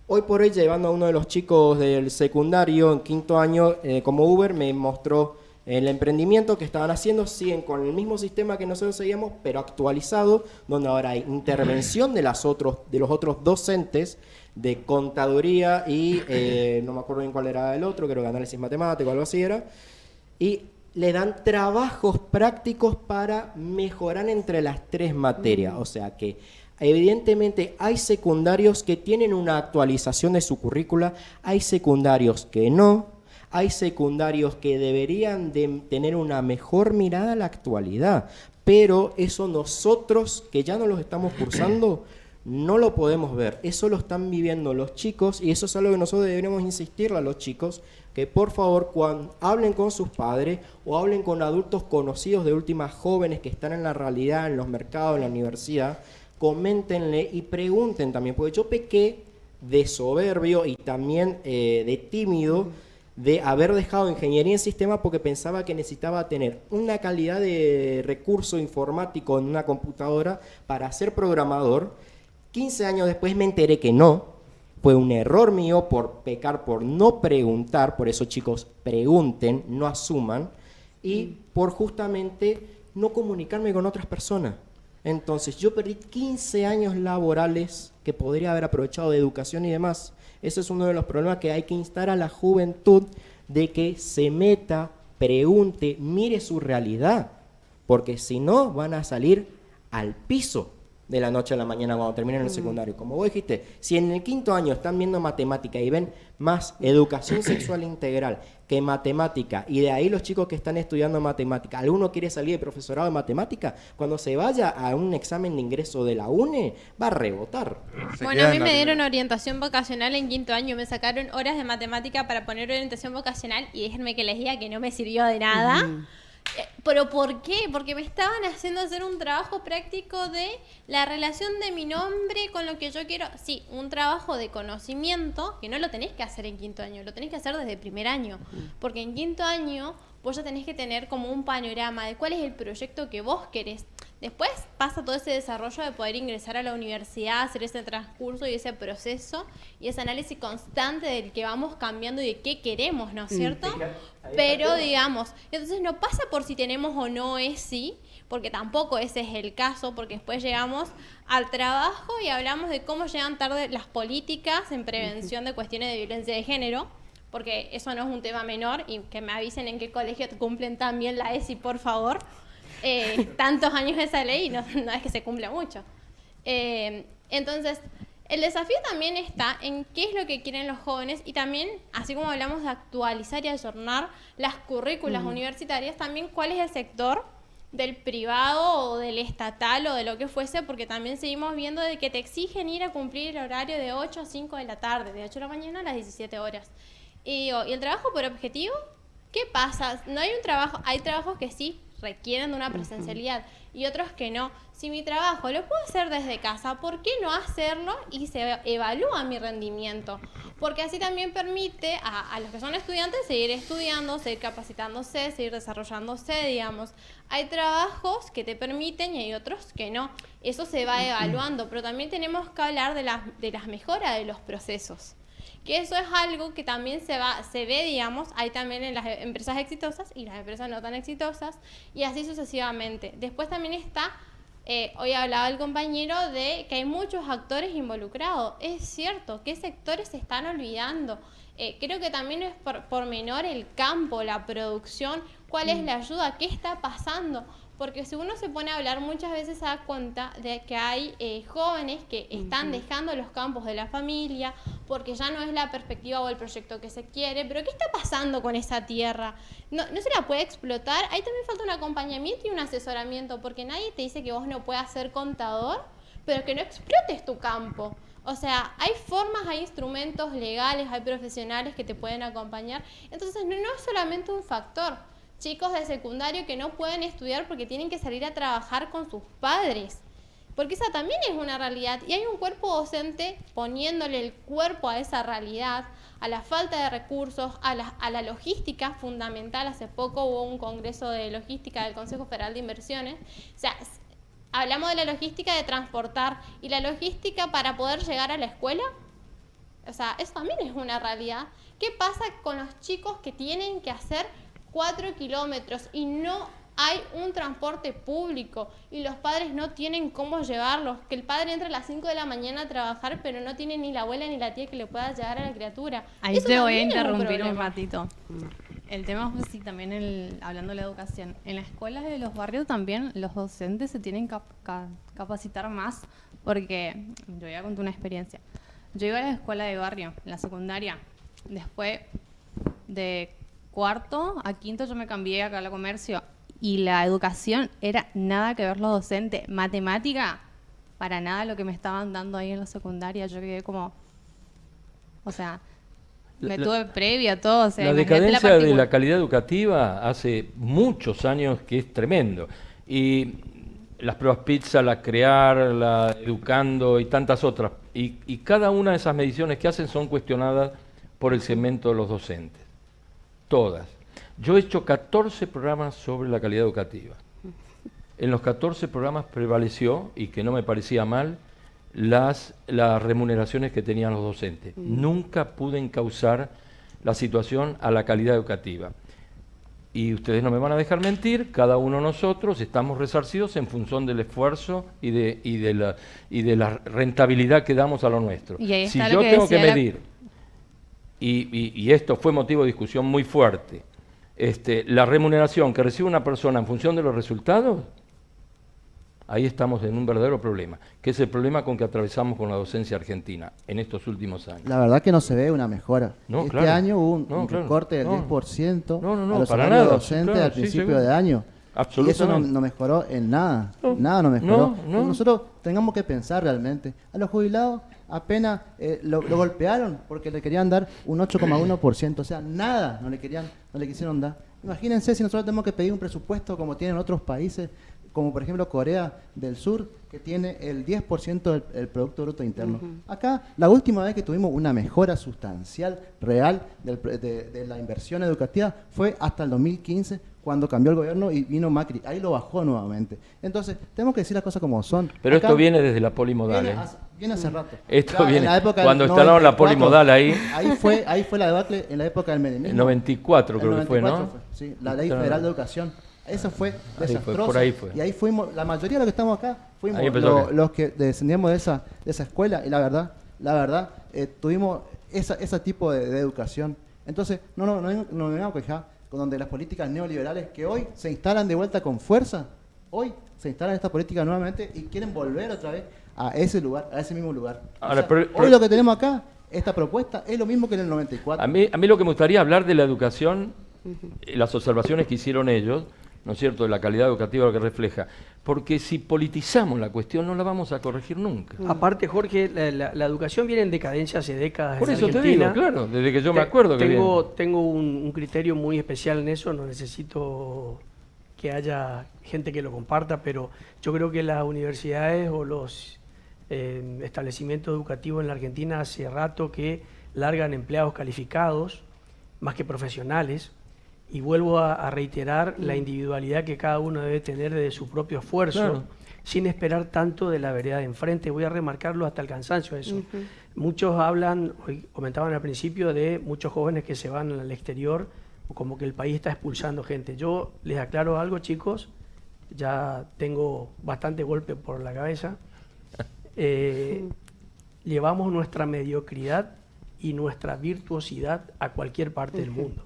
Hoy por hoy, llevando a uno de los chicos del secundario en 5º año como Uber, me mostró el emprendimiento que estaban haciendo. Siguen con el mismo sistema que nosotros seguíamos, pero actualizado, donde ahora hay intervención de los otros docentes de contaduría y no me acuerdo bien cuál era el otro, creo que análisis matemático o algo así era, y le dan trabajos prácticos para mejorar entre las 3 materias. O sea que evidentemente hay secundarios que tienen una actualización de su currícula, hay secundarios que no, hay secundarios que deberían de tener una mejor mirada a la actualidad, pero eso nosotros que ya no los estamos cursando no lo podemos ver. Eso lo están viviendo los chicos y eso es algo que nosotros deberíamos insistirle a los chicos, que por favor cuando hablen con sus padres o hablen con adultos conocidos, de últimas jóvenes que están en la realidad, en los mercados, en la universidad, coméntenle y pregunten también, porque yo pequé de soberbio y también de tímido de haber dejado ingeniería en sistemas porque pensaba que necesitaba tener una calidad de recurso informático en una computadora para ser programador. 15 años después me enteré que no, fue un error mío por pecar, por no preguntar, por eso chicos, pregunten, no asuman, y por justamente no comunicarme con otras personas. Entonces yo perdí 15 años laborales que podría haber aprovechado de educación y demás. Ese es uno de los problemas que hay que instar a la juventud, de que se meta, pregunte, mire su realidad, porque si no van a salir al piso de la noche a la mañana cuando terminen el secundario. Como vos dijiste, si en el 5º año están viendo matemática y ven más educación sexual integral que matemática, y de ahí los chicos que están estudiando matemática, alguno quiere salir de profesorado de matemática, cuando se vaya a un examen de ingreso de la UNE, va a rebotar. Bueno, a mí me dieron orientación vocacional en 5º año, me sacaron horas de matemática para poner orientación vocacional y déjenme que les diga que no me sirvió de nada. ¿Pero por qué? Porque me estaban haciendo hacer un trabajo práctico de la relación de mi nombre con lo que yo quiero. Sí, un trabajo de conocimiento que no lo tenés que hacer en 5º año, lo tenés que hacer desde 1er año. Porque en 5º año vos ya tenés que tener como un panorama de cuál es el proyecto que vos querés. Después pasa todo ese desarrollo de poder ingresar a la universidad, hacer ese transcurso y ese proceso y ese análisis constante del que vamos cambiando y de qué queremos, ¿no es cierto? Pero digamos, entonces no pasa por si tenemos o no ESI, porque tampoco ese es el caso, porque después llegamos al trabajo y hablamos de cómo llegan tarde las políticas en prevención de cuestiones de violencia de género, porque eso no es un tema menor, y que me avisen en qué colegio cumplen también la ESI, por favor. Tantos años esa ley y no es que se cumpla mucho. Entonces, el desafío también está en qué es lo que quieren los jóvenes y también, así como hablamos de actualizar y ayornar las currículas universitarias, también cuál es el sector del privado o del estatal o de lo que fuese, porque también seguimos viendo de que te exigen ir a cumplir el horario de 8 a 5 de la tarde, de 8 de la mañana a las 17 horas. Y el trabajo por objetivo, ¿qué pasa? No hay un trabajo, hay trabajos que sí requieren de una presencialidad y otros que no. Si mi trabajo lo puedo hacer desde casa, ¿por qué no hacerlo? Y se evalúa mi rendimiento, porque así también permite a los que son estudiantes seguir estudiando, seguir capacitándose, seguir desarrollándose, digamos. Hay trabajos que te permiten y hay otros que no. Eso se va evaluando, pero también tenemos que hablar de las mejoras de los procesos. Que eso es algo que también se ve, digamos, hay también en las empresas exitosas y las empresas no tan exitosas, y así sucesivamente. Después también está, hoy hablaba el compañero de que hay muchos actores involucrados. Es cierto, ¿qué sectores se están olvidando? Creo que también es por menor el campo, la producción, cuál es la ayuda, qué está pasando. Porque si uno se pone a hablar, muchas veces se da cuenta de que hay jóvenes que están dejando los campos de la familia porque ya no es la perspectiva o el proyecto que se quiere. Pero ¿qué está pasando con esa tierra? No se la puede explotar. Ahí también falta un acompañamiento y un asesoramiento, porque nadie te dice que vos no puedas ser contador, pero que no explotes tu campo. O sea, hay formas, hay instrumentos legales, hay profesionales que te pueden acompañar. Entonces no es solamente un factor. Chicos de secundario que no pueden estudiar porque tienen que salir a trabajar con sus padres. porque esa también es una realidad y hay un cuerpo docente poniéndole el cuerpo a esa realidad, a la falta de recursos, a la logística fundamental. Hace poco hubo un congreso de logística del Consejo Federal de Inversiones. O sea, hablamos de la logística de transportar y la logística para poder llegar a la escuela. O sea, eso también es una realidad. ¿Qué pasa con los chicos que tienen que hacer 4 kilómetros y no hay un transporte público y los padres no tienen cómo llevarlos? Que el padre entra a las 5 de la mañana a trabajar, pero no tiene ni la abuela ni la tía que le pueda llevar a la criatura. Ahí Eso te voy a también es interrumpir un problema. ratito. El tema fue sí, también hablando de la educación. En las escuelas de los barrios también los docentes se tienen que capacitar más, porque yo voy a contar una experiencia. Yo iba a la escuela de barrio, en la secundaria. Después de cuarto a quinto yo me cambié acá a la comercio y la educación era nada que ver los docentes. Matemática, para nada lo que me estaban dando ahí en la secundaria. Yo quedé como, o sea, me tuve previa todo. O sea, la imagínate decadencia la de la calidad educativa hace muchos años que es tremendo. Y las pruebas PISA, la CREAR, la Educando y tantas otras. Y cada una de esas mediciones que hacen son cuestionadas por el segmento de los docentes. Todas. Yo he hecho 14 programas sobre la calidad educativa. En los 14 programas prevaleció, y que no me parecía mal, las remuneraciones que tenían los docentes. Nunca pude encauzar la situación a la calidad educativa. Y ustedes no me van a dejar mentir, cada uno de nosotros estamos resarcidos en función del esfuerzo y de la rentabilidad que damos a lo nuestro. Y ahí Si está yo lo que tengo que decía medir, y esto fue motivo de discusión muy fuerte, la remuneración que recibe una persona en función de los resultados, ahí estamos en un verdadero problema, que es el problema con que atravesamos con la docencia argentina en estos últimos años. La verdad que no se ve una mejora. No, este claro. año hubo un Claro. recorte del 10% a los para salarios nada. docentes Claro, al sí, principio seguro. de año. Y eso no, Absolutamente. no mejoró en nada. No. Nada no mejoró. No. Nosotros tengamos que pensar realmente. A los jubilados apenas lo golpearon porque le querían dar un 8,1%. O sea, nada no le quisieron dar. Imagínense si nosotros tenemos que pedir un presupuesto como tienen otros países, como por ejemplo Corea del Sur, que tiene el 10% del Producto Bruto Interno. Acá, la última vez que tuvimos una mejora sustancial, real, de la inversión educativa fue hasta el 2015, cuando cambió el gobierno y vino Macri. Ahí lo bajó nuevamente. Entonces, tenemos que decir las cosas como son. Pero Acá esto viene desde la polimodal. viene hace rato. Esto Claro, viene en la época cuando del instalaron la 94, polimodal ahí. Ahí fue la debacle en la época del menemismo. El 94 creo El que fue, 94 ¿no? sí, la Ley Federal de Educación. Eso fue fue, desastroso. por ahí fue. Y ahí fuimos, la mayoría de los que estamos acá, fuimos Ahí empezó los que descendíamos de esa escuela. Y la verdad, tuvimos ese tipo de educación. Entonces, no me vengamos a quejar con donde las políticas neoliberales que hoy se instalan de vuelta con fuerza, hoy se instalan estas políticas nuevamente y quieren volver otra vez a ese lugar, a ese mismo lugar. Ahora, O sea, hoy lo que tenemos acá, esta propuesta, es lo mismo que en el 94. A mí lo que me gustaría hablar de la educación, las observaciones que hicieron ellos, ¿no es cierto?, de la calidad educativa lo que refleja. Porque si politizamos la cuestión no la vamos a corregir nunca. Aparte, Jorge, la educación viene en decadencia hace décadas. Por en eso te Argentina. digo, claro, desde que yo me acuerdo que Tengo un criterio muy especial en eso, no necesito que haya gente que lo comparta, pero yo creo que las universidades o los establecimientos educativos en la Argentina hace rato que largan empleados calificados, más que profesionales. Y vuelvo a reiterar la individualidad que cada uno debe tener de su propio esfuerzo, Claro. sin esperar tanto de la vereda de enfrente. Voy a remarcarlo hasta el cansancio eso. Muchos hablan, hoy comentaban al principio, de muchos jóvenes que se van al exterior, como que el país está expulsando gente. Yo les aclaro algo, chicos, ya tengo bastante golpe por la cabeza. Llevamos nuestra mediocridad y nuestra virtuosidad a cualquier parte del mundo.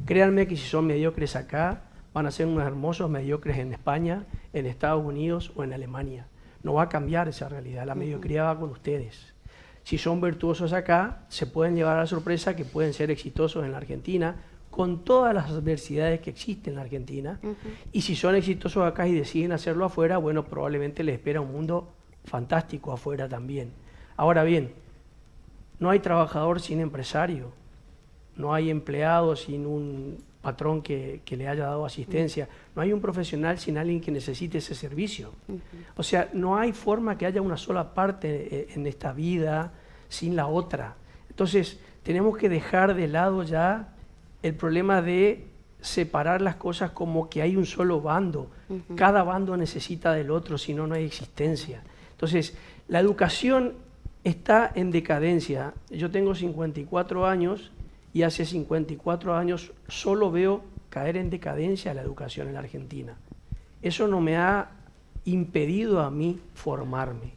Créanme que si son mediocres acá, van a ser unos hermosos mediocres en España, en Estados Unidos o en Alemania. No va a cambiar esa realidad, la mediocridad va con ustedes. Si son virtuosos acá, se pueden llevar a la sorpresa que pueden ser exitosos en la Argentina, con todas las adversidades que existen en la Argentina. Y si son exitosos acá y deciden hacerlo afuera, bueno, probablemente les espera un mundo fantástico afuera también. Ahora bien, no hay trabajador sin empresario. No hay empleado sin un patrón que le haya dado asistencia. No hay un profesional sin alguien que necesite ese servicio. O sea, no hay forma que haya una sola parte en esta vida sin la otra. Entonces, tenemos que dejar de lado ya el problema de separar las cosas como que hay un solo bando. Cada bando necesita del otro, si no, no hay existencia. Entonces, la educación está en decadencia. Yo tengo 54 años y hace 54 años solo veo caer en decadencia la educación en la Argentina. Eso no me ha impedido a mí formarme.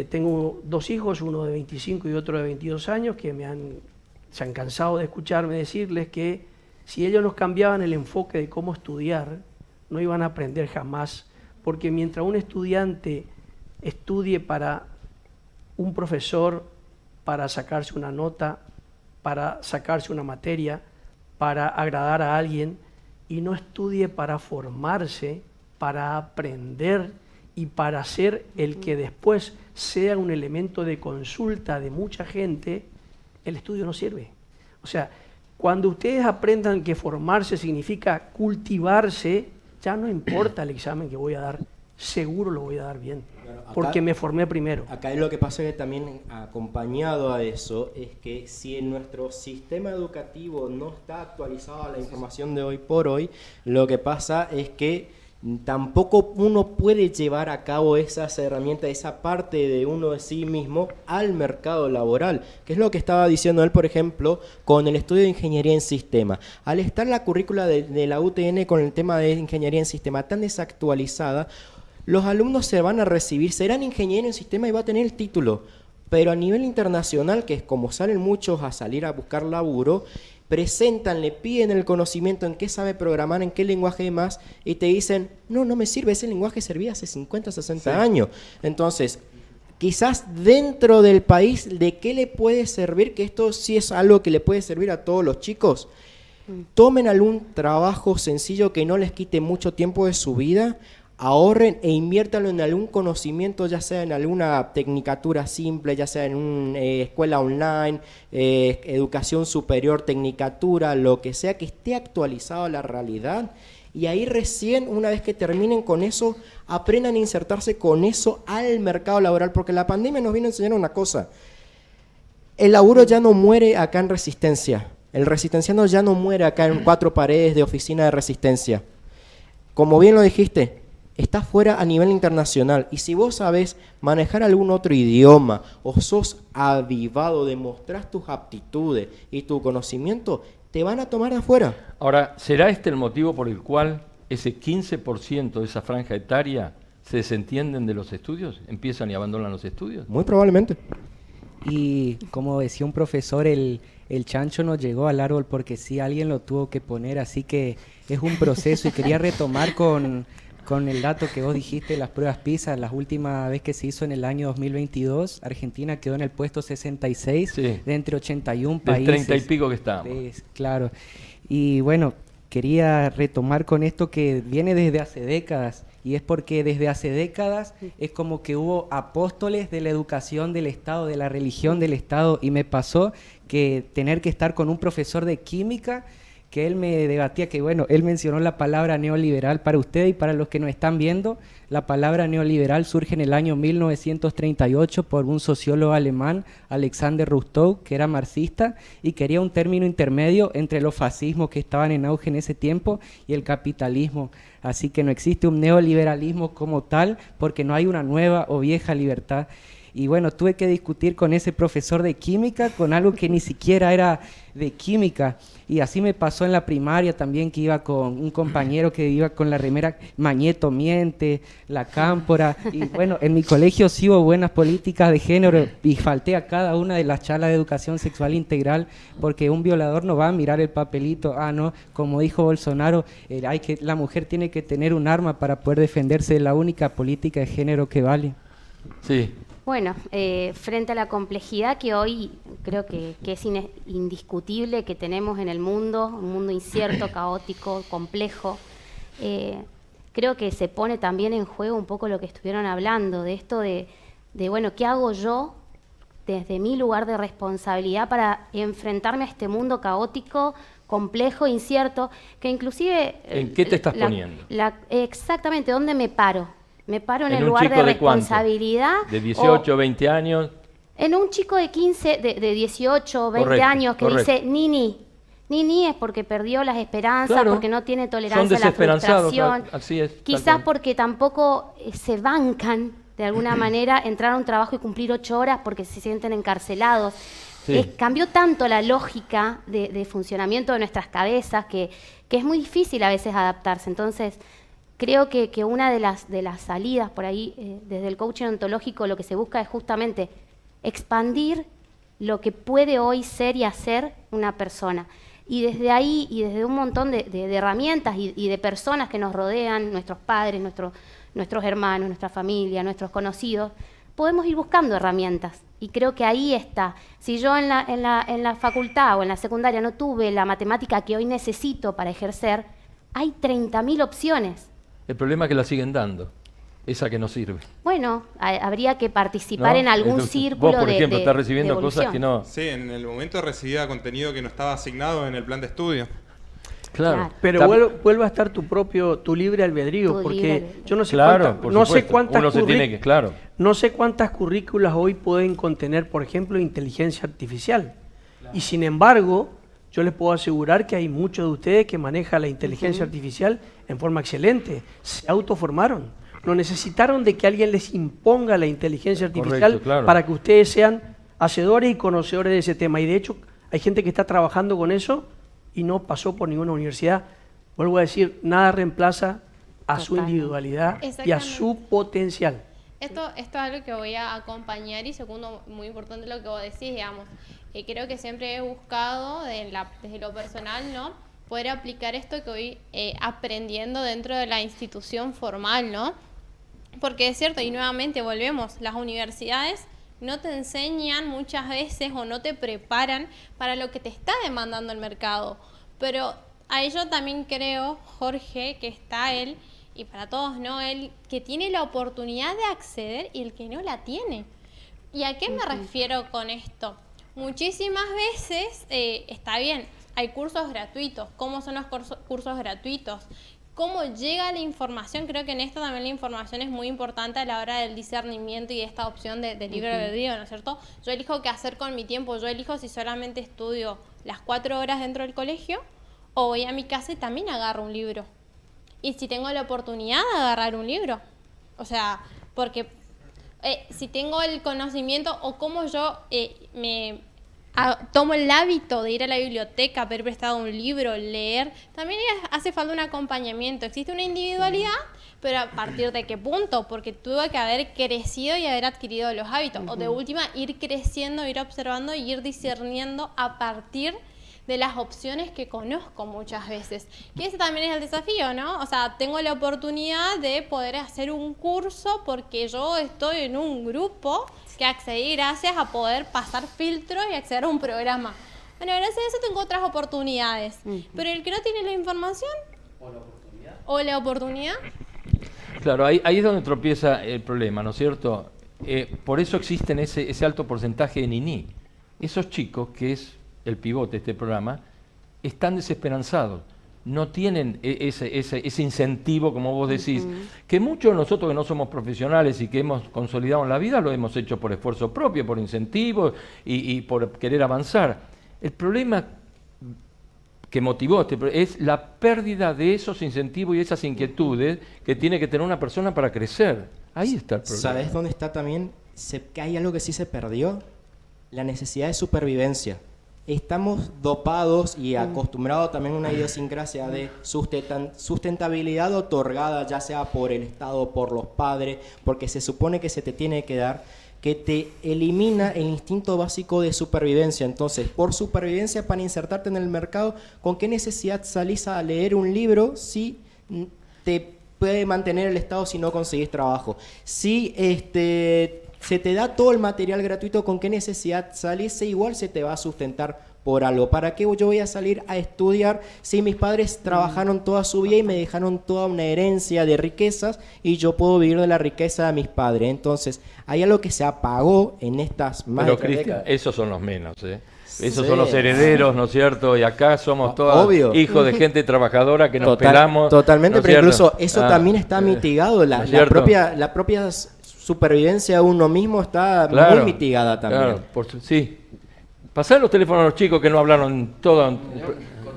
Tengo 2 hijos, uno de 25 y otro de 22 años, que se han cansado de escucharme decirles que si ellos nos cambiaban el enfoque de cómo estudiar, no iban a aprender jamás, porque mientras un estudiante estudie para un profesor, para sacarse una nota, para sacarse una materia, para agradar a alguien, y no estudie para formarse, para aprender y para ser el que después sea un elemento de consulta de mucha gente, el estudio no sirve. O sea, cuando ustedes aprendan que formarse significa cultivarse, ya no importa el examen que voy a dar, seguro lo voy a dar bien, porque me formé primero. Acá es lo que pasa, que también acompañado a eso es que si en nuestro sistema educativo no está actualizada la información de hoy por hoy, lo que pasa es que tampoco uno puede llevar a cabo esas herramientas, esa parte de uno de sí mismo al mercado laboral, que es lo que estaba diciendo él, por ejemplo, con el estudio de ingeniería en sistema. Al estar la currícula de la UTN con el tema de ingeniería en sistema tan desactualizada, los alumnos se van a recibir, serán ingenieros en sistema y va a tener el título, pero a nivel internacional, que es como salen muchos a salir a buscar laburo, presentan, le piden el conocimiento en qué sabe programar, en qué lenguaje y demás, y te dicen, no me sirve, ese lenguaje servía hace 50, 60 años. Entonces, quizás dentro del país, ¿de qué le puede servir? Que esto sí es algo que le puede servir a todos los chicos. Tomen algún trabajo sencillo que no les quite mucho tiempo de su vida, ahorren e inviértanlo en algún conocimiento, ya sea en alguna tecnicatura simple, ya sea en una escuela online, educación superior, tecnicatura, lo que sea, que esté actualizado a la realidad. Y ahí recién, una vez que terminen con eso, aprendan a insertarse con eso al mercado laboral, porque la pandemia nos vino a enseñar una cosa. El laburo ya no muere acá en Resistencia. El resistenciano ya no muere acá en 4 paredes de oficina de Resistencia. Como bien lo dijiste, está fuera a nivel internacional, y si vos sabés manejar algún otro idioma o sos avivado, demostrás tus aptitudes y tu conocimiento, te van a tomar de afuera. Ahora, ¿será este el motivo por el cual ese 15% de esa franja etaria se desentienden de los estudios? ¿Empiezan y abandonan los estudios? Muy probablemente. Y como decía un profesor, el chancho no llegó al árbol porque sí, alguien lo tuvo que poner, así que es un proceso. Y quería retomar con el dato que vos dijiste, las pruebas PISA. La última vez que se hizo en el año 2022, Argentina quedó en el puesto 66 de entre 81 países. Del 30 y pico que estábamos. Claro. Y bueno, quería retomar con esto que viene desde hace décadas, y es porque desde hace décadas es como que hubo apóstoles de la educación del Estado, de la religión del Estado, y me pasó que tener que estar con un profesor de química que él me debatía, que bueno, él mencionó la palabra neoliberal. Para ustedes y para los que nos están viendo, la palabra neoliberal surge en el año 1938 por un sociólogo alemán, Alexander Rostow, que era marxista y quería un término intermedio entre los fascismos que estaban en auge en ese tiempo y el capitalismo. Así que no existe un neoliberalismo como tal, porque no hay una nueva o vieja libertad. Y bueno, tuve que discutir con ese profesor de química, con algo que ni siquiera era de química. Y así me pasó en la primaria también, que iba con un compañero que iba con la remera Mañeto miente, la cámpora. Y bueno, en mi colegio sí hubo buenas políticas de género y falté a cada una de las charlas de educación sexual integral, porque un violador no va a mirar el papelito, no, como dijo Bolsonaro, la mujer tiene que tener un arma para poder defenderse, de la única política de género que vale. Sí. Bueno, frente a la complejidad que hoy creo que es indiscutible que tenemos en el mundo, un mundo incierto, caótico, complejo, creo que se pone también en juego un poco lo que estuvieron hablando, de esto de bueno, ¿qué hago yo desde mi lugar de responsabilidad para enfrentarme a este mundo caótico complejo, incierto, que inclusive... ¿En qué te estás poniendo? Exactamente, ¿dónde me paro? ¿Me paro en el un lugar chico de de cuánto? responsabilidad? ¿De 18, 20 años? En un chico de 15, de 18 o 20 Correcto, años que correcto. dice, Nini es porque perdió las esperanzas, Claro, porque no tiene son tolerancia a la desesperanzados, frustración. así es. tal Quizás cual. porque tampoco se bancan, de alguna manera, entrar a un trabajo y cumplir 8 horas porque se sienten encarcelados. Sí. Cambió tanto la lógica de funcionamiento de nuestras cabezas que es muy difícil a veces adaptarse. Entonces, creo que una de las salidas por ahí, desde el coaching ontológico, lo que se busca es justamente expandir lo que puede hoy ser y hacer una persona. Y desde ahí, y desde un montón de herramientas y de personas que nos rodean, nuestros padres, nuestros hermanos, nuestra familia, nuestros conocidos, podemos ir buscando herramientas. Y creo que ahí está. Si yo en la facultad o en la secundaria no tuve la matemática que hoy necesito para ejercer, hay 30.000 opciones. El problema es que la siguen dando, esa que no sirve. Bueno, habría que participar ¿No? en algún Entonces, círculo vos, por ejemplo, estás recibiendo de cosas evolución. que no... Sí, en el momento recibía contenido que no estaba asignado en el plan de estudio. Claro. Pero vuelve a estar tu libre albedrío, Tu porque libre albedrío. yo no sé Claro, por no sé supuesto. cuántas Uno se tiene que, claro. no sé cuántas currículas hoy pueden contener, por ejemplo, inteligencia artificial. Y sin embargo, yo les puedo asegurar que hay muchos de ustedes que manejan la inteligencia artificial en forma excelente. Se autoformaron. No necesitaron de que alguien les imponga la inteligencia artificial Correcto, claro. para que ustedes sean hacedores y conocedores de ese tema. Y de hecho, hay gente que está trabajando con eso y no pasó por ninguna universidad. Vuelvo a decir, nada reemplaza a su Totalmente. individualidad y a su potencial. Esto es algo que voy a acompañar y segundo, muy importante lo que vos decís, digamos. Creo que siempre he buscado desde lo personal, ¿no? Poder aplicar esto que voy aprendiendo dentro de la institución formal, ¿no? Porque es cierto, y nuevamente volvemos, las universidades no te enseñan muchas veces o no te preparan para lo que te está demandando el mercado. Pero a ello también creo, Jorge, que está él, y para todos, ¿no? Él que tiene la oportunidad de acceder y el que no la tiene. ¿Y a qué me refiero con esto? Muchísimas veces, está bien, hay cursos gratuitos. ¿Cómo son los cursos gratuitos? ¿Cómo llega la información? Creo que en esto también la información es muy importante a la hora del discernimiento y esta opción de libre albedrío, ¿no es cierto? Yo elijo qué hacer con mi tiempo. Yo elijo si solamente estudio las 4 horas dentro del colegio o voy a mi casa y también agarro un libro. Y si tengo la oportunidad de agarrar un libro. O sea, porque si tengo el conocimiento o cómo yo tomo el hábito de ir a la biblioteca, haber prestado un libro, leer, también hace falta un acompañamiento. Existe una individualidad, pero ¿a partir de qué punto? Porque tuve que haber crecido y haber adquirido los hábitos. O de última, ir creciendo, ir observando y ir discerniendo a partir de las opciones que conozco muchas veces. Y ese también es el desafío, ¿no? O sea, tengo la oportunidad de poder hacer un curso porque yo estoy en un grupo que accedí gracias a poder pasar filtros y acceder a un programa. Bueno, gracias a eso tengo otras oportunidades. Pero el que no tiene la información... ¿O la oportunidad? Claro, ahí es donde tropieza el problema, ¿no es cierto? Por eso existen ese alto porcentaje de niní. Esos chicos, que es el pivote de este programa, están desesperanzados. No tienen ese incentivo, como vos decís, que muchos de nosotros que no somos profesionales y que hemos consolidado en la vida, lo hemos hecho por esfuerzo propio, por incentivo y por querer avanzar. El problema que motivó es la pérdida de esos incentivos y esas inquietudes que tiene que tener una persona para crecer. Ahí está el problema. ¿Sabes dónde está también? Que hay algo que sí se perdió, la necesidad de supervivencia. Estamos dopados y acostumbrados también a una idiosincrasia de sustentabilidad otorgada, ya sea por el Estado o por los padres, porque se supone que se te tiene que dar, que te elimina el instinto básico de supervivencia. Entonces, por supervivencia, para insertarte en el mercado, ¿con qué necesidad salís a leer un libro si te puede mantener el Estado si no conseguís trabajo? Si se te da todo el material gratuito, ¿con qué necesidad salís? Igual se te va a sustentar por algo. ¿Para qué yo voy a salir a estudiar si mis padres trabajaron toda su vida y me dejaron toda una herencia de riquezas y yo puedo vivir de la riqueza de mis padres? Entonces, hay algo que se apagó en estas más Pero de 3 Cristian, décadas. esos son los menos, ¿eh? Esos son los herederos, ¿no es cierto? Y acá somos todos Obvio. hijos de gente trabajadora que nos pelamos. Totalmente, ¿no es pero cierto? incluso eso también está mitigado. ¿no es La cierto? propia supervivencia de uno mismo está Claro, muy mitigada también. Claro, sí. Pasar los teléfonos a los chicos que no hablaron todo.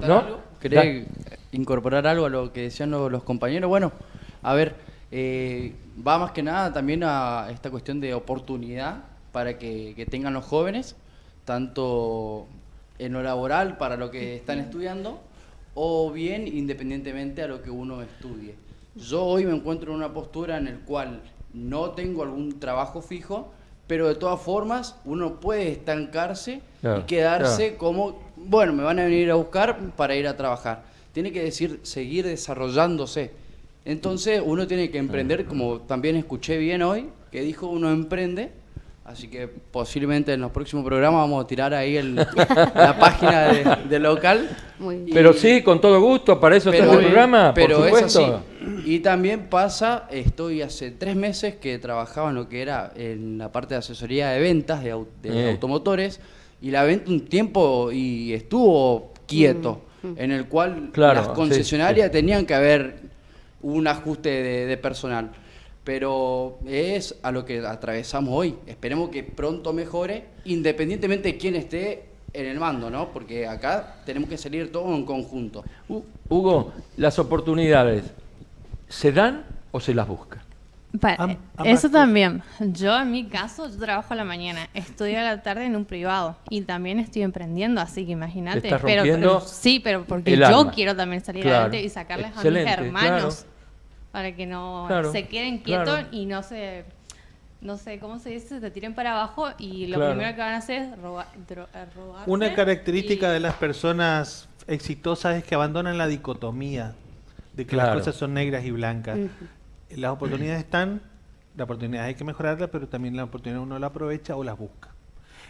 ¿No? ¿Querés incorporar algo a lo que decían los compañeros? Bueno, a ver, va más que nada también a esta cuestión de oportunidad para que tengan los jóvenes, tanto en lo laboral para lo que están estudiando, o bien independientemente a lo que uno estudie. Yo hoy me encuentro en una postura en la cual no tengo algún trabajo fijo, pero de todas formas uno puede estancarse y quedarse como, bueno, me van a venir a buscar para ir a trabajar. Tiene que seguir desarrollándose. Entonces uno tiene que emprender, como también escuché bien hoy, que dijo uno emprende. Así que posiblemente en los próximos programas vamos a tirar ahí la página de local. Pero sí, con todo gusto, para eso está el programa, pero por supuesto. Es así. Y también pasa, estoy hace 3 meses que trabajaba en lo que era en la parte de asesoría de ventas de automotores, y la venta un tiempo y estuvo quieto, en el cual las concesionarias tenían que haber un ajuste de personal. Pero es a lo que atravesamos hoy. Esperemos que pronto mejore, independientemente de quién esté en el mando, ¿no? Porque acá tenemos que salir todos en conjunto. Hugo, las oportunidades, ¿se dan o se las busca? Eso también. Yo en mi caso, yo trabajo a la mañana, estudio a la tarde en un privado y también estoy emprendiendo, así que imagínate. ¿Estás rompiendo sí, pero porque el yo alma? quiero también salir Claro. adelante y sacarles a mis Excelente, hermanos para que no Claro, se queden quietos claro. y no sé, ¿cómo se dice? Se tiren para abajo y lo Claro. primero que van a hacer es robarse. Una característica de las personas exitosas es que abandonan la dicotomía de que las cosas son negras y blancas. Las oportunidades están, la oportunidad hay que mejorarla, pero también la oportunidad uno la aprovecha o las busca.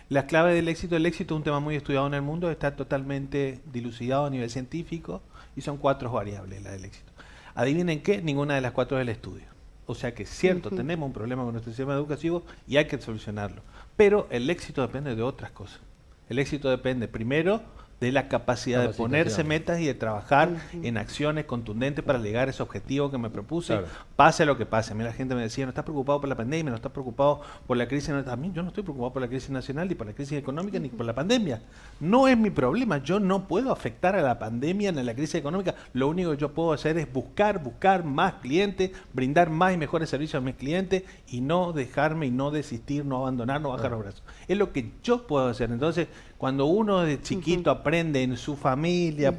Las claves del éxito es un tema muy estudiado en el mundo, está totalmente dilucidado a nivel científico y son 4 variables las del éxito. Adivinen qué, ninguna de las 4 es el estudio. O sea que es cierto, tenemos un problema con nuestro sistema educativo y hay que solucionarlo. Pero el éxito depende de otras cosas. El éxito depende primero de la capacidad de ponerse metas y de trabajar en acciones contundentes para llegar a ese objetivo que me propuse, pase lo que pase. A mí la gente me decía, no estás preocupado por la pandemia, no estás preocupado por la crisis. A mí yo no estoy preocupado por la crisis nacional, ni por la crisis económica, ni por la pandemia. No es mi problema, yo no puedo afectar a la pandemia ni a la crisis económica. Lo único que yo puedo hacer es buscar más clientes, brindar más y mejores servicios a mis clientes y no dejarme y no desistir, no abandonar, no bajar los brazos. Es lo que yo puedo hacer. Entonces, cuando uno de chiquito aprende en su familia,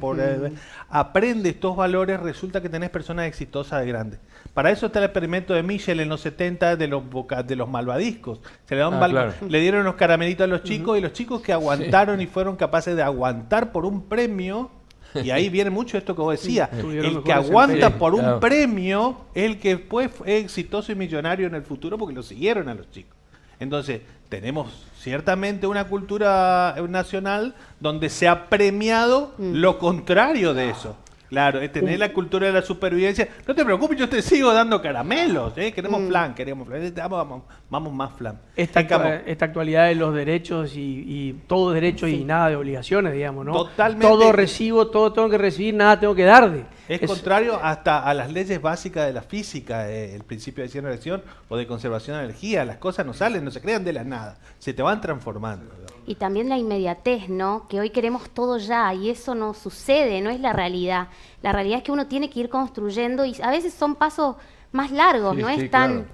aprende estos valores, resulta que tenés personas exitosas de grandes. Para eso está el experimento de Michel en los 70 de los malvadiscos. Le dieron unos caramelitos a los chicos y los chicos que aguantaron y fueron capaces de aguantar por un premio, y ahí viene mucho esto que vos decías, el que aguanta por un premio es el que después fue exitoso y millonario en el futuro porque lo siguieron a los chicos. Entonces, tenemos ciertamente una cultura nacional donde se ha premiado lo contrario de eso. Claro, es tener la cultura de la supervivencia. No te preocupes, yo te sigo dando caramelos. Queremos flan. Vamos más flan. Esta actualidad de los derechos y todo derecho y nada de obligaciones, digamos, ¿no? Totalmente. Todo recibo, todo tengo que recibir, nada tengo que dar. Es contrario hasta a las leyes básicas de la física, el principio de generación o de conservación de energía. Las cosas no salen, no se crean de la nada, se te van transformando. Y también la inmediatez, ¿no? Que hoy queremos todo ya y eso no sucede, no es la realidad. La realidad es que uno tiene que ir construyendo y a veces son pasos más largos, no es tan... Claro.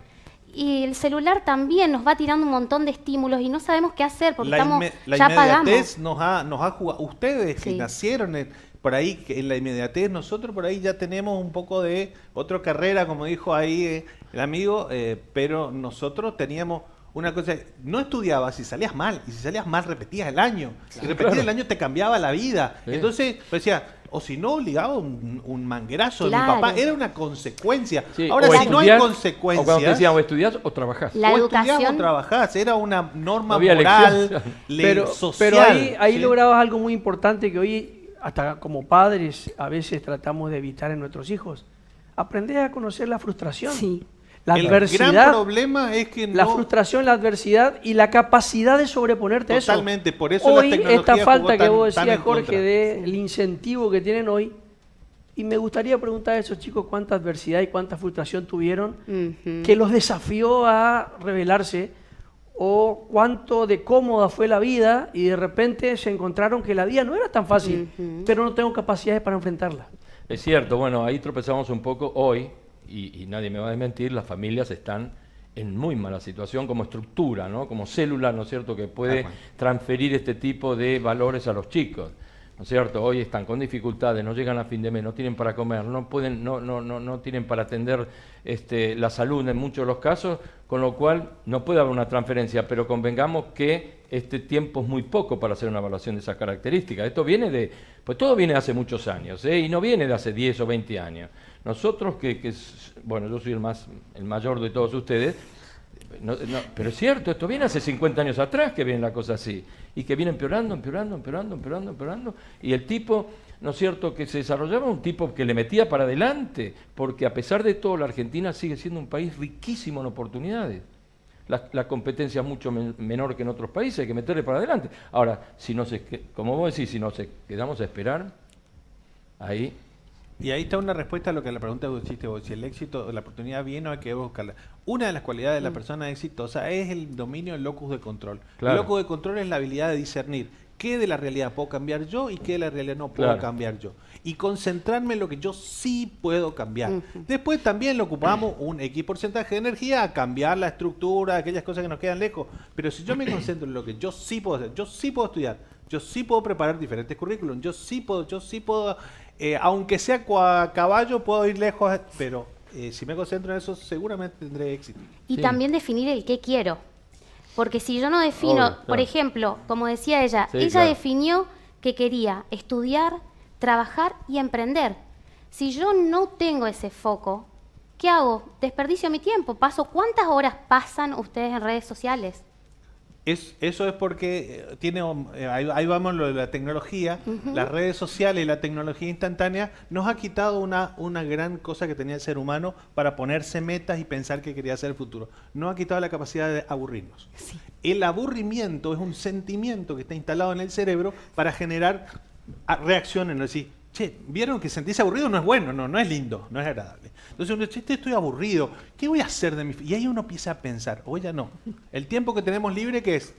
Y el celular también nos va tirando un montón de estímulos y no sabemos qué hacer porque ya pagamos. La inmediatez nos ha jugado. Ustedes que nacieron por ahí, en la inmediatez, nosotros por ahí ya tenemos un poco de otra carrera, como dijo ahí el amigo, pero nosotros teníamos una cosa, no estudiabas y salías mal, y si salías mal repetías el año, y repetir el año te cambiaba la vida. Entonces, pues decía, o si no, obligaba un manguerazo de mi papá, era una consecuencia. Ahora, si no hay consecuencias... O cuando te decían, o estudiás o trabajás. La o educación... estudiás o trabajás, era una norma moral, social. Pero ahí lograbas algo muy importante que hoy, hasta como padres, a veces tratamos de evitar en nuestros hijos. Aprender a conocer la frustración. La El adversidad, gran problema es que la no- frustración, la adversidad y la capacidad de sobreponerte a eso. Totalmente, por eso Hoy, la tecnología esta falta jugó que tan- vos tan decías, en Jorge, contra. del incentivo que tienen hoy, y me gustaría preguntar a esos chicos cuánta adversidad y cuánta frustración tuvieron que los desafió a rebelarse, o cuánto de cómoda fue la vida y de repente se encontraron que la vida no era tan fácil, pero no tengo capacidades para enfrentarla. Es cierto, bueno, ahí tropezamos un poco hoy, y nadie me va a desmentir, las familias están en muy mala situación como estructura, ¿no? Como célula, ¿no es cierto?, que puede transferir este tipo de valores a los chicos, ¿no es cierto? Hoy están con dificultades, no llegan a fin de mes, no tienen para comer, no tienen para atender la salud en muchos de los casos, con lo cual no puede haber una transferencia, pero convengamos que este tiempo es muy poco para hacer una evaluación de esas características. Esto viene pues todo viene de hace muchos años, y no viene de hace 10 o 20 años. Nosotros bueno, yo soy el mayor de todos ustedes, pero es cierto, esto viene hace 50 años atrás que viene la cosa así, y que viene empeorando, y el tipo, ¿no es cierto?, que se desarrollaba un tipo que le metía para adelante, porque a pesar de todo la Argentina sigue siendo un país riquísimo en oportunidades. La competencia es mucho menor que en otros países, hay que meterle para adelante. Ahora, como vos decís, si nos quedamos a esperar, ahí... Y ahí está una respuesta a lo que la pregunta que hiciste vos, si el éxito, la oportunidad viene o hay que buscarla. Una de las cualidades de la persona exitosa es el dominio del locus de control. Claro. El locus de control es la habilidad de discernir qué de la realidad puedo cambiar yo y qué de la realidad no puedo cambiar yo. Y concentrarme en lo que yo sí puedo cambiar. Después también lo ocupamos un X porcentaje de energía a cambiar la estructura, aquellas cosas que nos quedan lejos. Pero si yo me concentro en lo que yo sí puedo hacer, yo sí puedo estudiar, yo sí puedo preparar diferentes currículums, yo sí puedo aunque sea a caballo, puedo ir lejos, pero si me concentro en eso, seguramente tendré éxito. Y también definir el qué quiero. Porque si yo no defino, por ejemplo, como decía ella, ella definió que quería estudiar, trabajar y emprender. Si yo no tengo ese foco, ¿qué hago? Desperdicio mi tiempo. ¿Cuántas horas pasan ustedes en redes sociales? Eso es porque ahí vamos lo de la tecnología, las redes sociales y la tecnología instantánea nos ha quitado una gran cosa que tenía el ser humano para ponerse metas y pensar que quería hacer el futuro. Nos ha quitado la capacidad de aburrirnos. Sí. El aburrimiento es un sentimiento que está instalado en el cerebro para generar reacciones, ¿no? Decir, che, ¿vieron que sentirse aburrido no es bueno? No es lindo, no es agradable. Entonces uno dice, estoy aburrido, ¿qué voy a hacer de mi vida? Y ahí uno empieza a pensar, oye, no, el tiempo que tenemos libre, ¿qué es?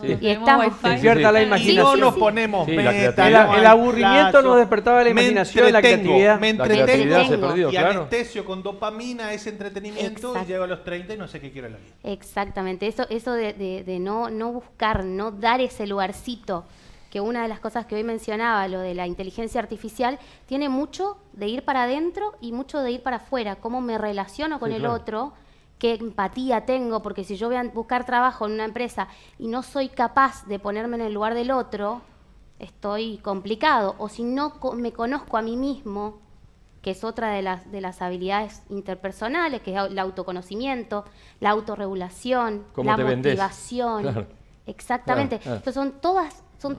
Y estamos despierta la imaginación. No nos ponemos metas. El aburrimiento nos despertaba la imaginación, la creatividad. Me entretengo se perdió, y claro. anestesio con dopamina ese entretenimiento y llego a los 30 y no sé qué quiero en la vida. Exactamente, eso de no buscar, no dar ese lugarcito, que una de las cosas que hoy mencionaba, lo de la inteligencia artificial, tiene mucho de ir para adentro y mucho de ir para afuera, cómo me relaciono con el otro, qué empatía tengo, porque si yo voy a buscar trabajo en una empresa y no soy capaz de ponerme en el lugar del otro, estoy complicado. O si no me conozco a mí mismo, que es otra de las habilidades interpersonales, que es el autoconocimiento, la autorregulación, la motivación. Claro. Exactamente. Entonces son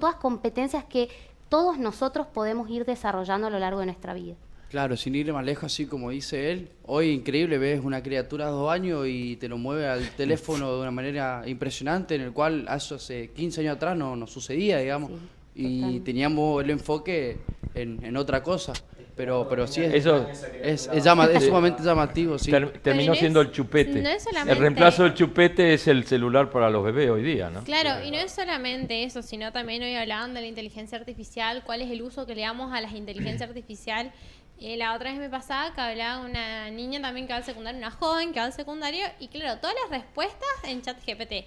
todas competencias que todos nosotros podemos ir desarrollando a lo largo de nuestra vida. Claro, sin ir más lejos, así como dice él. Hoy, increíble, ves una criatura de 2 años y te lo mueve al teléfono de una manera impresionante, en el cual hace 15 años atrás no sucedía, digamos. Sí, y teníamos el enfoque en otra cosa. Pero sí es sumamente llamativo. Sí. Terminó siendo el chupete. No es solamente... El reemplazo del chupete es el celular para los bebés hoy día, ¿no? Claro, y no es solamente eso, sino también hoy hablaban de la inteligencia artificial, cuál es el uso que le damos a la inteligencia artificial. La otra vez me pasaba que hablaba una niña también que va al secundario, una joven que va al secundario, y claro, todas las respuestas en ChatGPT.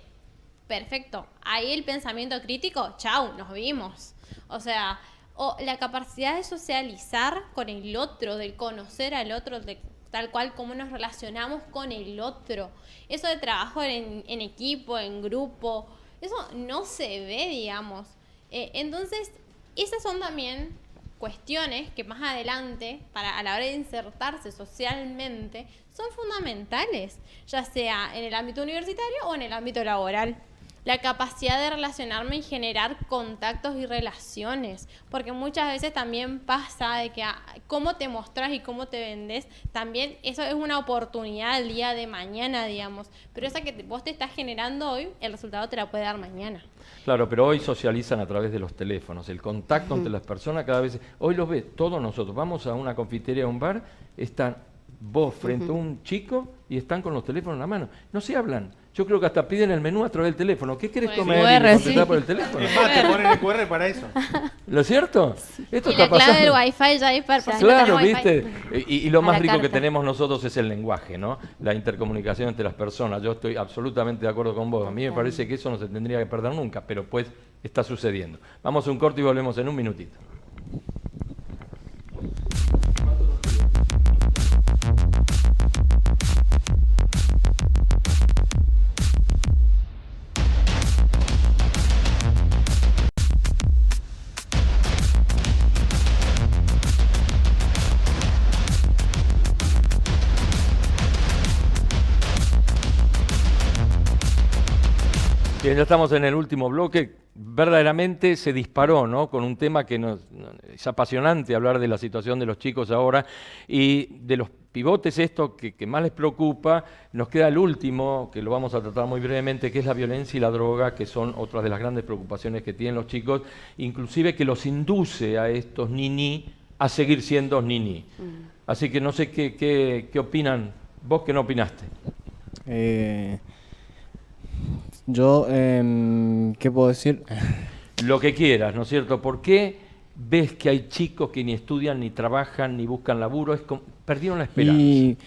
Perfecto. Ahí el pensamiento crítico, chau, nos vimos. O sea... O la capacidad de socializar con el otro, de conocer al otro, de tal cual cómo nos relacionamos con el otro. Eso de trabajo en equipo, en grupo, eso no se ve, digamos. Entonces, esas son también cuestiones que más adelante, a la hora de insertarse socialmente, son fundamentales, ya sea en el ámbito universitario o en el ámbito laboral. la capacidad de relacionarme y generar contactos y relaciones, porque muchas veces también pasa de que cómo te mostrás y cómo te vendés, también eso es una oportunidad al día de mañana, digamos, pero esa que vos te estás generando hoy, el resultado te la puede dar mañana. Claro, pero hoy socializan a través de los teléfonos, el contacto entre las personas cada vez, hoy los ves todos nosotros, vamos a una confitería, a un bar, están vos frente a un chico y están con los teléfonos en la mano, no se hablan. Yo creo que hasta piden el menú a través del teléfono. ¿Qué querés comer? QR, Y contestar por el teléfono. Es más, te ponen el QR para eso. ¿Lo es cierto? Esto Y está la clave pasando. del wifi ya hay para por si no Claro, tenés wifi. ¿viste? Y lo A más la rico que carta. tenemos nosotros es el lenguaje, ¿no? La intercomunicación entre las personas. Yo estoy absolutamente de acuerdo con vos. A mí me parece que eso no se tendría que perder nunca, pero pues está sucediendo. Vamos a un corte y volvemos en un minutito. Bien, ya estamos en el último bloque. Verdaderamente se disparó, ¿no? Con un tema que es apasionante hablar de la situación de los chicos ahora y de los pivotes esto que más les preocupa. Nos queda el último, que lo vamos a tratar muy brevemente, que es la violencia y la droga, que son otras de las grandes preocupaciones que tienen los chicos, inclusive que los induce a estos niní a seguir siendo niní. Así que no sé qué opinan, vos que no opinaste. Yo, ¿qué puedo decir? Lo que quieras, ¿no es cierto? ¿Por qué ves que hay chicos que ni estudian, ni trabajan, ni buscan laburo? Perdieron la esperanza. Y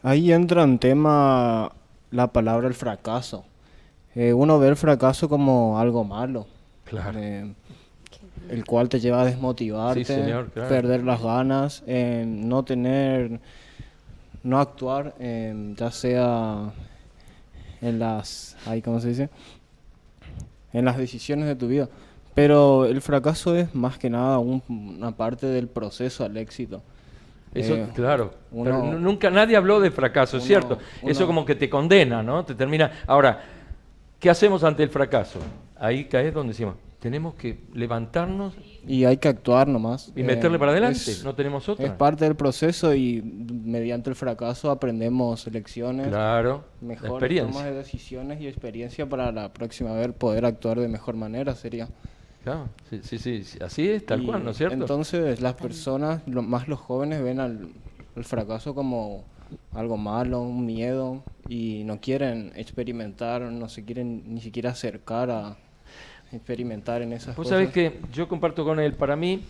ahí entra en tema la palabra el fracaso. Uno ve el fracaso como algo malo. Claro. El cual te lleva a desmotivarte, Sí, señor, claro. perder las ganas, no actuar, ya sea en las, ¿cómo se dice? En las decisiones de tu vida. Pero el fracaso es más que nada una parte del proceso al éxito. Eso, claro. Pero nunca nadie habló de fracaso, es cierto. Eso como que te condena, ¿no? Te termina. Ahora, ¿qué hacemos ante el fracaso? Ahí caes donde decimos, tenemos que levantarnos y hay que actuar nomás. Y meterle para adelante, no tenemos otra. Es parte del proceso y mediante el fracaso aprendemos lecciones. Claro, mejores tomas de decisiones y experiencia para la próxima vez poder actuar de mejor manera sería. Claro, sí, así es, tal cual, ¿no es cierto? Entonces las personas, más los jóvenes, ven al fracaso como algo malo, un miedo, y no quieren experimentar, no se quieren ni siquiera acercar a experimentar en esas Vos cosas. sabés que yo comparto con él, para mí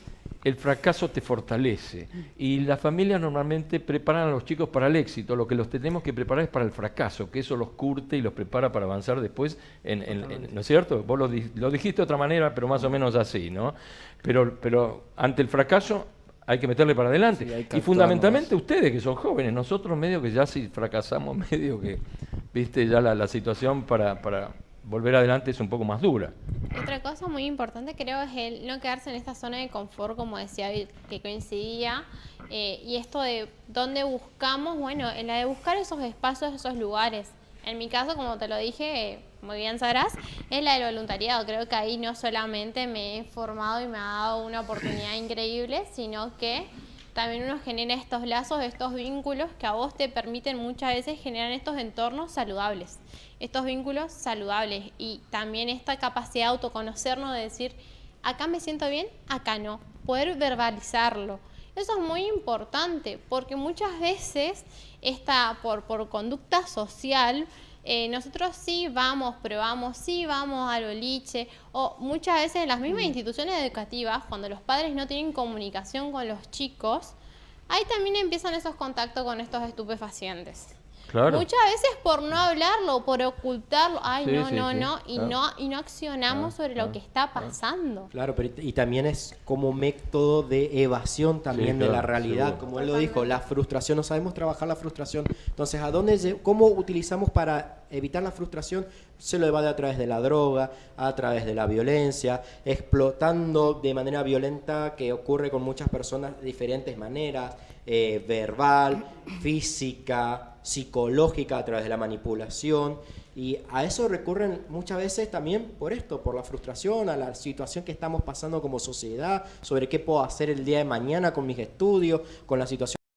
el fracaso te fortalece y las familias normalmente preparan a los chicos para el éxito, lo que los tenemos que preparar es para el fracaso, que eso los curte y los prepara para avanzar después, ¿no es cierto? Vos lo dijiste de otra manera, pero más o menos así, ¿no? Pero ante el fracaso hay que meterle para adelante. Sí, y fundamentalmente ustedes que son jóvenes, nosotros medio que ya si fracasamos, medio que, viste, ya la situación para volver adelante es un poco más dura. Otra cosa muy importante creo es el no quedarse en esta zona de confort, como decía, que coincidía, y esto de dónde buscamos, bueno, en la de buscar esos espacios, esos lugares. En mi caso, como te lo dije, muy bien sabrás, es la del voluntariado. Creo que ahí no solamente me he formado y me ha dado una oportunidad increíble, sino que también uno genera estos lazos, estos vínculos que a vos te permiten muchas veces generar estos entornos saludables, estos vínculos saludables y también esta capacidad de autoconocernos, de decir, acá me siento bien, acá no, poder verbalizarlo. Eso es muy importante porque muchas veces por conducta social, nosotros sí vamos, probamos, sí vamos al boliche, o muchas veces en las mismas instituciones educativas, cuando los padres no tienen comunicación con los chicos, ahí también empiezan esos contactos con estos estupefacientes. Claro. Muchas veces por no hablarlo, por ocultarlo, y no accionamos sobre lo que está pasando. Claro, pero y también es como método de evasión también de la realidad, seguro. Como él lo dijo, la frustración, no sabemos trabajar la frustración. Entonces, ¿cómo utilizamos para evitar la frustración? Se lo evade a través de la droga, a través de la violencia, explotando de manera violenta, que ocurre con muchas personas de diferentes maneras, verbal, física, psicológica, a través de la manipulación. Y a eso recurren muchas veces también por esto, por la frustración, a la situación que estamos pasando como sociedad, sobre qué puedo hacer el día de mañana con mis estudios, con la situación